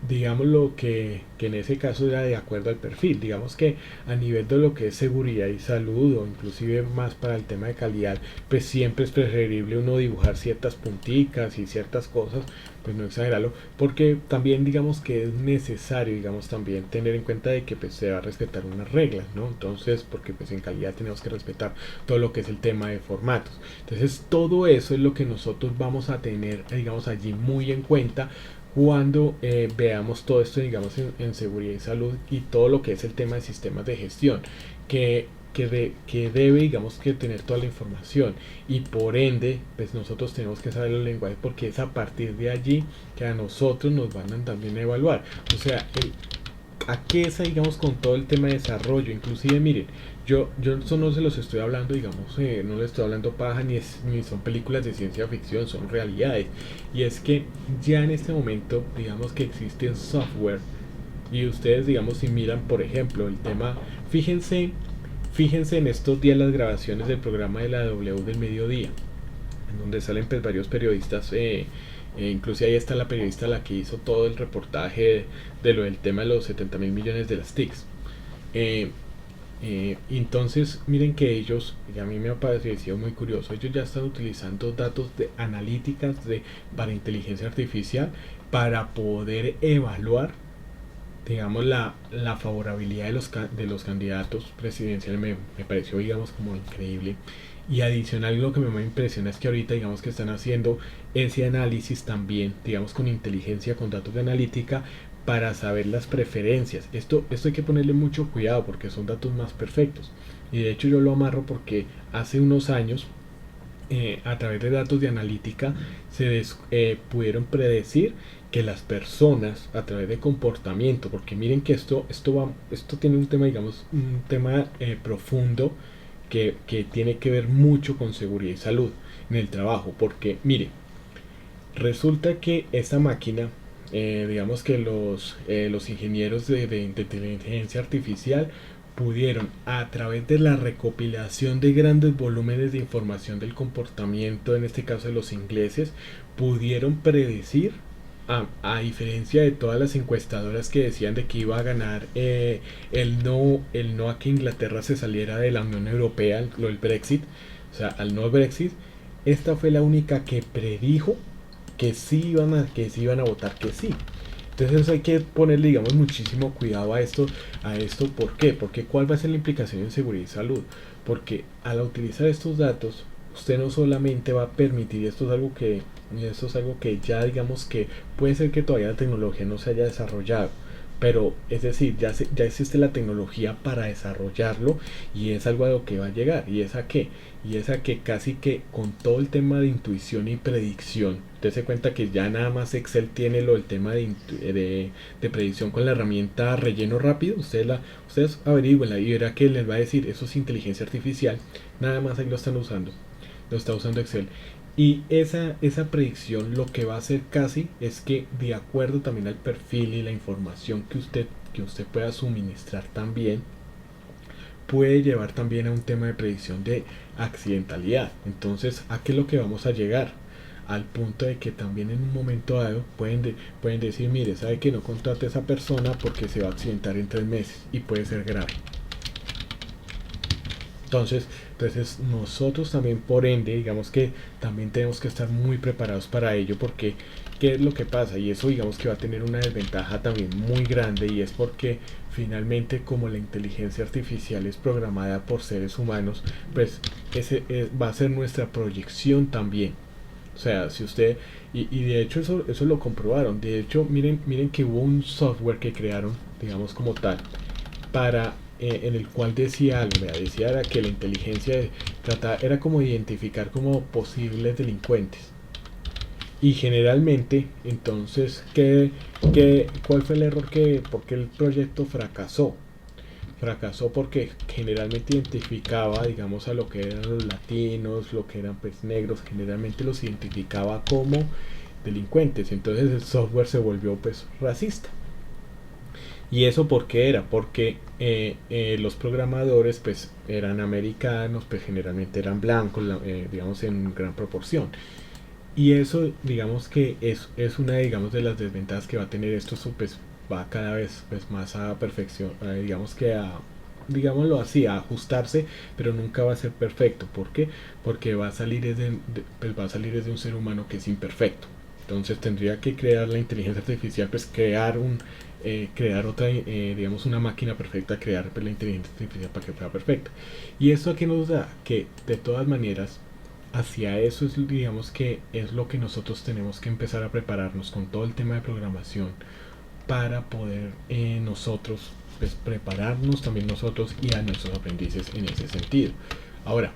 digamos lo que en ese caso era de acuerdo al perfil. Digamos que a nivel de lo que es seguridad y salud, o inclusive más para el tema de calidad, pues siempre es preferible uno dibujar ciertas punticas y ciertas cosas, pues no exagerarlo, porque también digamos que es necesario, digamos, también tener en cuenta de que pues se va a respetar unas reglas, ¿no? Entonces, porque pues en calidad tenemos que respetar todo lo que es el tema de formatos. Entonces, todo eso es lo que nosotros vamos a tener, digamos, allí muy en cuenta cuando veamos todo esto, digamos, en seguridad y salud y todo lo que es el tema de sistemas de gestión, que debe, digamos, que tener toda la información y por ende, pues nosotros tenemos que saber el lenguaje porque es a partir de allí que a nosotros nos van a también a evaluar. O sea, a qué es, digamos, con todo el tema de desarrollo. Inclusive, miren, yo eso no se los estoy hablando, digamos, no les estoy hablando paja, ni son películas de ciencia ficción, son realidades. Y es que ya en este momento, digamos que existen software y ustedes, digamos, si miran, por ejemplo, el tema, fíjense en estos días las grabaciones del programa de la W del mediodía, en donde salen pues varios periodistas, inclusive ahí está la periodista la que hizo todo el reportaje de lo del tema de los 70.000 millones de las TICs. Eh, entonces, miren que ellos, y a mí me ha parecido muy curioso, ellos ya están utilizando datos de analíticas para inteligencia artificial para poder evaluar, digamos, la favorabilidad de los candidatos presidenciales. Me pareció, digamos, como increíble. Y adicional, lo que me impresiona es que ahorita, digamos, que están haciendo ese análisis también, digamos, con inteligencia, con datos de analítica, para saber las preferencias. Esto hay que ponerle mucho cuidado porque son datos más perfectos. Y de hecho yo lo amarro porque hace unos años, a través de datos de analítica, pudieron predecir que las personas a través de comportamiento, porque miren que esto tiene un tema, digamos, un tema profundo que tiene que ver mucho con seguridad y salud en el trabajo, porque mire, resulta que esta máquina, digamos que los ingenieros de inteligencia artificial pudieron, a través de la recopilación de grandes volúmenes de información del comportamiento, en este caso de los ingleses, pudieron predecir, a diferencia de todas las encuestadoras que decían de que iba a ganar el no a que Inglaterra se saliera de la Unión Europea, lo del Brexit, o sea, al no Brexit, esta fue la única que predijo que sí iban a votar que sí. Entonces hay que ponerle, digamos, muchísimo cuidado a esto. ¿Por qué? Porque ¿cuál va a ser la implicación en seguridad y salud? Porque al utilizar estos datos, usted no solamente va a permitir, esto es algo que ya, digamos, que puede ser que todavía la tecnología no se haya desarrollado, pero es decir, ya existe la tecnología para desarrollarlo y es algo a lo que va a llegar. ¿Y es a qué? Y es a que casi que con todo el tema de intuición y predicción, usted se cuenta que ya nada más Excel tiene lo del tema de predicción con la herramienta relleno rápido. Ustedes averigüenla y verá que les va a decir eso es inteligencia artificial, nada más ahí lo está usando Excel. Y esa predicción lo que va a hacer casi es que, de acuerdo también al perfil y la información que usted pueda suministrar también, puede llevar también a un tema de predicción de accidentalidad. Entonces, ¿a qué es lo que vamos a llegar? Al punto de que también en un momento dado pueden decir, mire, sabe que no contrate a esa persona porque se va a accidentar en 3 meses y puede ser grave. Entonces nosotros también, por ende, digamos que también tenemos que estar muy preparados para ello, porque ¿qué es lo que pasa? Y eso, digamos, que va a tener una desventaja también muy grande, y es porque finalmente, como la inteligencia artificial es programada por seres humanos, pues va a ser nuestra proyección también. O sea, si usted, y de hecho eso lo comprobaron. De hecho, miren que hubo un software que crearon, digamos, como tal, en el cual decía algo, decía era que la inteligencia era como identificar como posibles delincuentes. Y generalmente, entonces, ¿cuál fue el error? ¿Por qué el proyecto fracasó? Fracasó porque generalmente identificaba, digamos, a lo que eran los latinos, lo que eran pues negros, generalmente los identificaba como delincuentes. Entonces el software se volvió pues racista. ¿Y eso por qué era? Porque los programadores pues eran americanos, pues generalmente eran blancos, digamos, en gran proporción. Y eso, digamos, que es una, digamos, de las desventajas que va a tener esto. Pues va cada vez pues más a perfección, digamos que digámoslo así, a ajustarse, pero nunca va a ser perfecto. ¿Por qué? Porque pues va a salir desde un ser humano que es imperfecto. Entonces tendría que crear la inteligencia artificial, pues crear otra, digamos, una máquina perfecta, crear pues, la inteligencia artificial para que fuera perfecta. Y esto aquí nos da que, de todas maneras, hacia eso es, digamos que es lo que nosotros tenemos que empezar a prepararnos con todo el tema de programación para poder nosotros pues, prepararnos también nosotros y a nuestros aprendices en ese sentido. Ahora,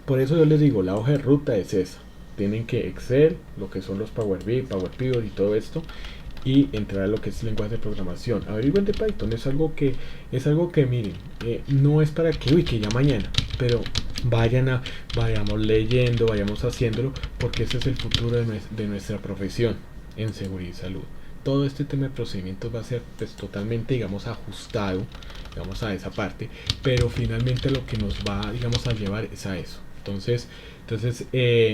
por eso yo les digo, la hoja de ruta es esa. Tienen que Excel, lo que son los Power BI, Power Pivot y todo esto, y entrar a lo que es lenguaje de programación. Averigüen de Python, es algo que miren, no es para que, uy, que ya mañana, pero vayamos leyendo, vayamos haciéndolo, porque ese es el futuro de nuestra profesión en seguridad y salud. Todo este tema de procedimientos va a ser pues totalmente, digamos, ajustado, digamos, a esa parte, pero finalmente lo que nos va, digamos, a llevar es a eso. Entonces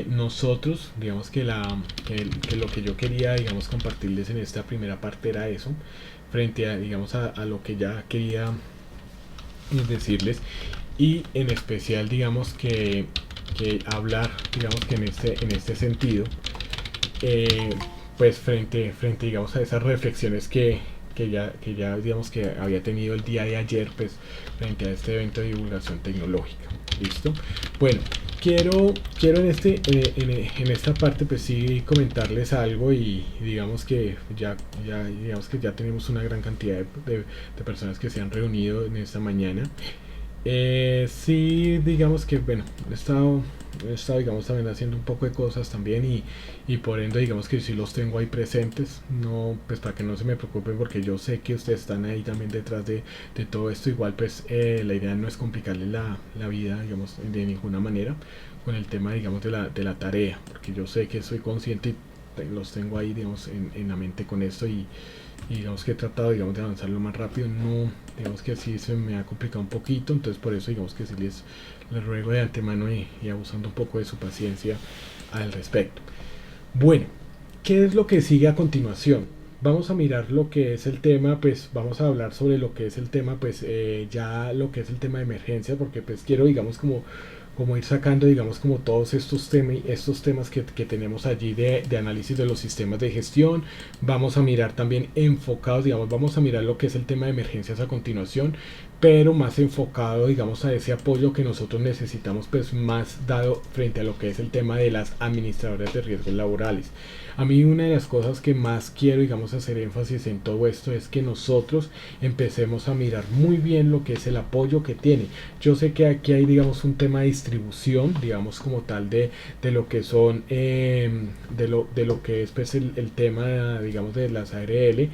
nosotros, digamos que lo que yo quería, digamos, compartirles en esta primera parte era eso, frente a, digamos, a lo que ya quería decirles, y en especial, digamos, que hablar, digamos, que en este sentido, pues frente, digamos, a esas reflexiones que ya digamos que había tenido el día de ayer, pues frente a este evento de divulgación tecnológica. ¿Listo? Bueno, quiero en esta parte pues sí comentarles algo, y digamos que digamos que ya tenemos una gran cantidad de personas que se han reunido en esta mañana. Sí, digamos que bueno, he estado digamos también haciendo un poco de cosas también, y por ende digamos que sí los tengo ahí presentes, no pues para que no se me preocupen, porque yo sé que ustedes están ahí también detrás de todo esto. Igual pues la idea no es complicarles la vida, digamos, de ninguna manera con el tema, digamos, de la tarea, porque yo sé que soy consciente y los tengo ahí, digamos, en la mente con esto, y digamos que he tratado, digamos, de avanzar lo más rápido. No, digamos que sí se me ha complicado un poquito, entonces por eso digamos que sí les ruego de antemano, y abusando un poco de su paciencia al respecto. Bueno, ¿qué es lo que sigue a continuación? Vamos a mirar lo que es el tema, pues vamos a hablar sobre lo que es el tema, pues ya lo que es el tema de emergencia, porque pues quiero, digamos, como ir sacando, digamos, como todos estos temas que tenemos allí de análisis de los sistemas de gestión. Vamos a mirar también enfocados, digamos, vamos a mirar lo que es el tema de emergencias a continuación, pero más enfocado, digamos, a ese apoyo que nosotros necesitamos, pues más dado frente a lo que es el tema de las administradoras de riesgos laborales. A mí una de las cosas que más quiero, digamos, hacer énfasis en todo esto es que nosotros empecemos a mirar muy bien lo que es el apoyo que tiene. Yo sé que aquí hay, digamos, un tema de distribución, digamos, como tal de lo que son, de lo que es pues el tema, digamos, de las ARL.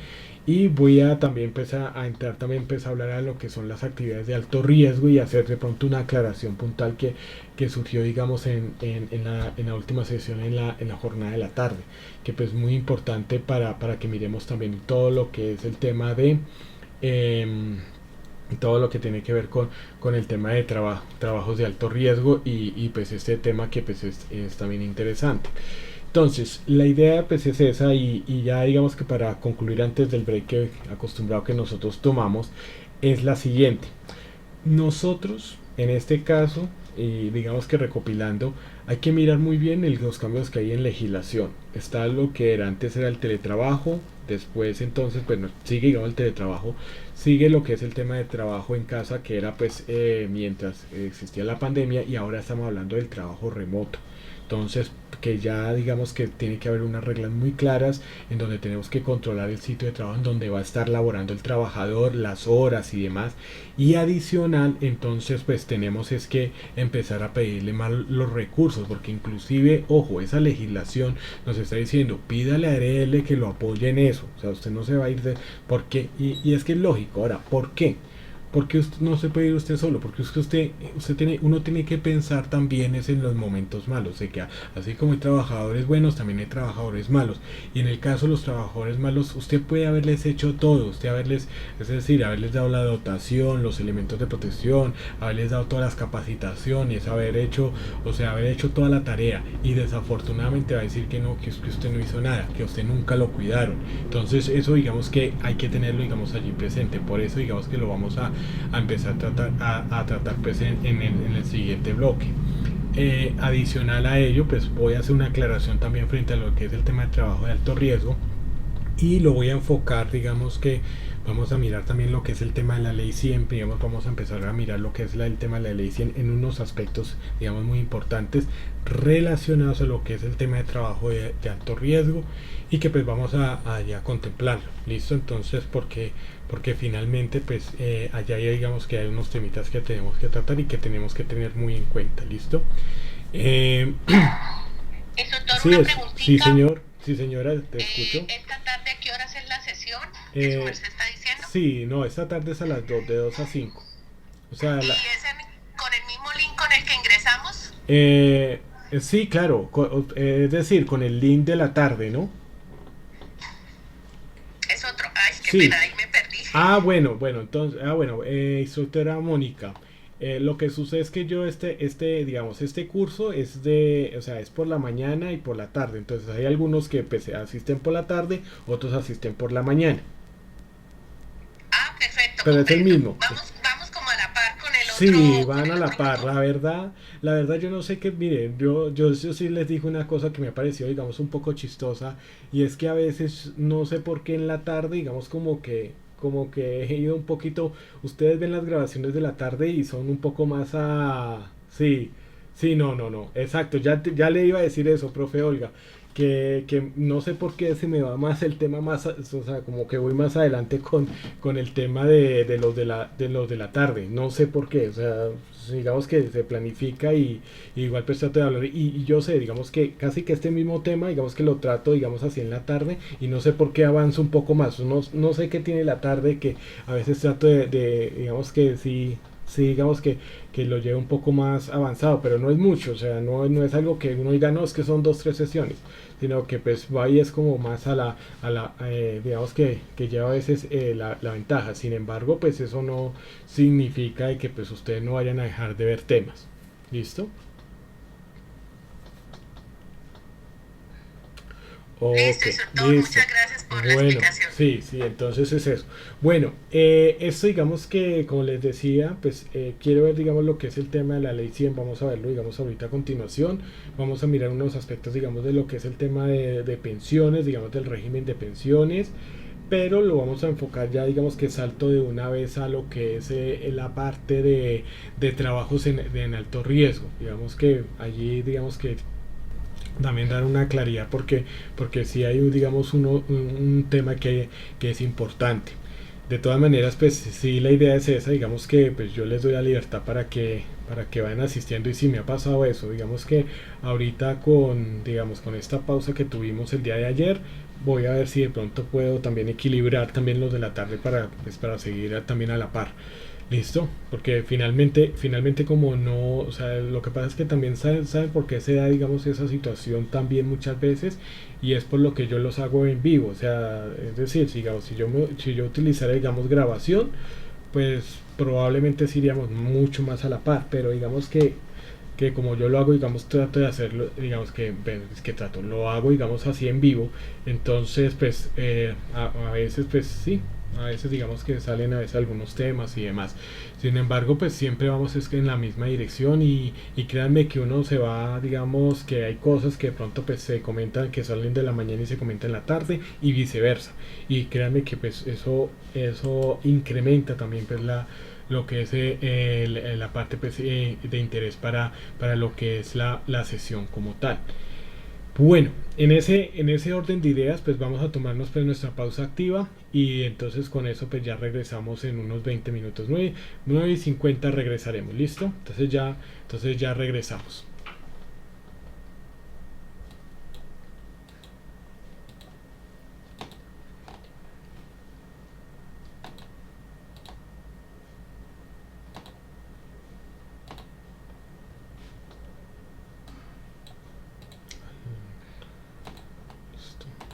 Y voy a también empezar a entrar, también empezar a hablar de lo que son las actividades de alto riesgo, y hacer de pronto una aclaración puntual que surgió, digamos, en la última sesión, en la jornada de la tarde, que pues es muy importante para que miremos también todo lo que es el tema de todo lo que tiene que ver con el tema de trabajos de alto riesgo, y pues este tema que pues es también interesante. Entonces, la idea pues es esa, y ya digamos que para concluir antes del break que acostumbrado que nosotros tomamos, es la siguiente. Nosotros, en este caso, y digamos que recopilando, hay que mirar muy bien los cambios que hay en legislación. Está lo que antes era el teletrabajo, después entonces, bueno, sigue, digamos, el teletrabajo, sigue lo que es el tema de trabajo en casa, que era pues mientras existía la pandemia, y ahora estamos hablando del trabajo remoto. Entonces, que ya digamos que tiene que haber unas reglas muy claras en donde tenemos que controlar el sitio de trabajo en donde va a estar laborando el trabajador, las horas y demás. Y adicional, entonces pues tenemos es que empezar a pedirle más los recursos, porque inclusive, ojo, esa legislación nos está diciendo, pídale a ARL que lo apoye en eso. O sea, usted no se va a ir de... ¿Por qué? Y es que es lógico. Ahora, ¿por qué? Porque no se puede ir usted solo, porque uno tiene que pensar también es en los momentos malos, de que así como hay trabajadores buenos, también hay trabajadores malos, y en el caso de los trabajadores malos, usted puede haberles hecho todo, es decir, haberles dado la dotación, los elementos de protección, haberles dado todas las capacitaciones, haber hecho toda la tarea, y desafortunadamente va a decir que no, que usted no hizo nada, que usted nunca lo cuidaron. Entonces eso digamos que hay que tenerlo, digamos, allí presente. Por eso digamos que lo vamos a empezar a tratar pues en el siguiente bloque. Adicional a ello, pues voy a hacer una aclaración también frente a lo que es el tema de trabajo de alto riesgo, y lo voy a enfocar, digamos que Vamos a mirar también lo que es el tema de la ley 100, digamos, vamos a empezar a mirar lo que es el tema de la ley 100 en unos aspectos, digamos, muy importantes relacionados a lo que es el tema de trabajo de alto riesgo y que pues vamos a ya contemplarlo, ¿listo? Entonces, porque finalmente pues allá ya digamos que hay unos temitas que tenemos que tratar y que tenemos que tener muy en cuenta, ¿listo? Eh, Eso, doctor, sí, una sí preguntita. señor, sí señora, te escucho. Esta tarde, ¿a qué horas es la sesión que su Eh, merced está diciendo? sí, no, esta tarde es a las 2 de 2 a 5. O sea, ¿Y es con el mismo link con el que ingresamos? eh, sí, claro, es decir, con el link de la tarde, ¿no? Es otro. Ay, qué Sí. pena, ahí me perdí. Bueno, entonces, instructora Mónica, lo que sucede es que yo digamos, este curso es o sea, es por la mañana y por la tarde, entonces hay algunos que pues, asisten por la tarde, otros asisten por la mañana, Ah, perfecto, pero es el comprendo. mismo. Vamos como a la par Sí, con van a el la otro par, grupo. la verdad yo no sé qué, miren, yo sí les digo una cosa que me ha parecido, digamos, un poco chistosa, y es que a veces no sé por qué en la tarde, digamos, como que he ido un poquito, ustedes ven las grabaciones de la tarde y son un poco más sí, sí, no, exacto, ya le iba a decir eso, profe Olga, que no sé por qué se me va más el tema o sea, como que voy más adelante con el tema de los de la tarde. No sé por qué. O sea, digamos que se planifica y igual pues trato de hablar. Y yo sé, digamos que casi que este mismo tema, digamos que lo trato, digamos así en la tarde y no sé por qué avanzo un poco más. No sé qué tiene la tarde que a veces trato digamos que sí. Sí, digamos que lo lleve un poco más avanzado, pero no es mucho, o sea, no es algo que uno diga, no, es que son dos, tres sesiones, sino que pues va y es como más digamos que lleva a veces la ventaja. Sin embargo, pues eso no significa de que pues ustedes no vayan a dejar de ver temas. ¿Listo? Listo, Ok, instructor. listo. Muchas gracias por la Bueno, explicación. sí, entonces es eso. Bueno, esto digamos que, como les decía, pues quiero ver, digamos, lo que es el tema de la ley 100. Vamos a verlo, digamos, ahorita a continuación. Vamos a mirar unos aspectos, digamos, de lo que es el tema de pensiones, digamos, del régimen de pensiones. Pero lo vamos a enfocar ya, digamos, que salto de una vez a lo que es la parte de trabajos en alto riesgo. Digamos que allí, digamos que también dar una claridad porque si hay digamos un tema que es importante. De todas maneras, pues sí, la idea es esa, digamos que pues yo les doy la libertad para que vayan asistiendo y si me ha pasado eso, digamos que ahorita digamos, con esta pausa que tuvimos el día de ayer, voy a ver si de pronto puedo también equilibrar también los de la tarde para seguir también a la par. Listo, porque finalmente como no, o sea, lo que pasa es que también saben por qué se da, digamos, esa situación también muchas veces y es por lo que yo los hago en vivo, o sea, es decir, digamos, si yo utilizara, digamos, grabación, pues probablemente sí iríamos mucho más a la par, pero digamos que como yo lo hago, digamos, trato de hacerlo, digamos que, bueno, es que trato, lo hago, digamos, así en vivo, entonces, pues, a veces, pues sí, a veces digamos que salen a veces algunos temas y demás. Sin embargo, pues siempre vamos es que en la misma dirección y créanme que uno se va, digamos que hay cosas que de pronto pues se comentan que salen de la mañana y se comentan en la tarde y viceversa. Y créanme que pues eso incrementa también pues lo que es la parte pues, de interés para lo que es la sesión como tal. Bueno, en ese orden de ideas, pues vamos a tomarnos pues nuestra pausa activa y entonces con eso pues ya regresamos en unos 20 minutos. 9:50 regresaremos, ¿listo? Entonces ya regresamos.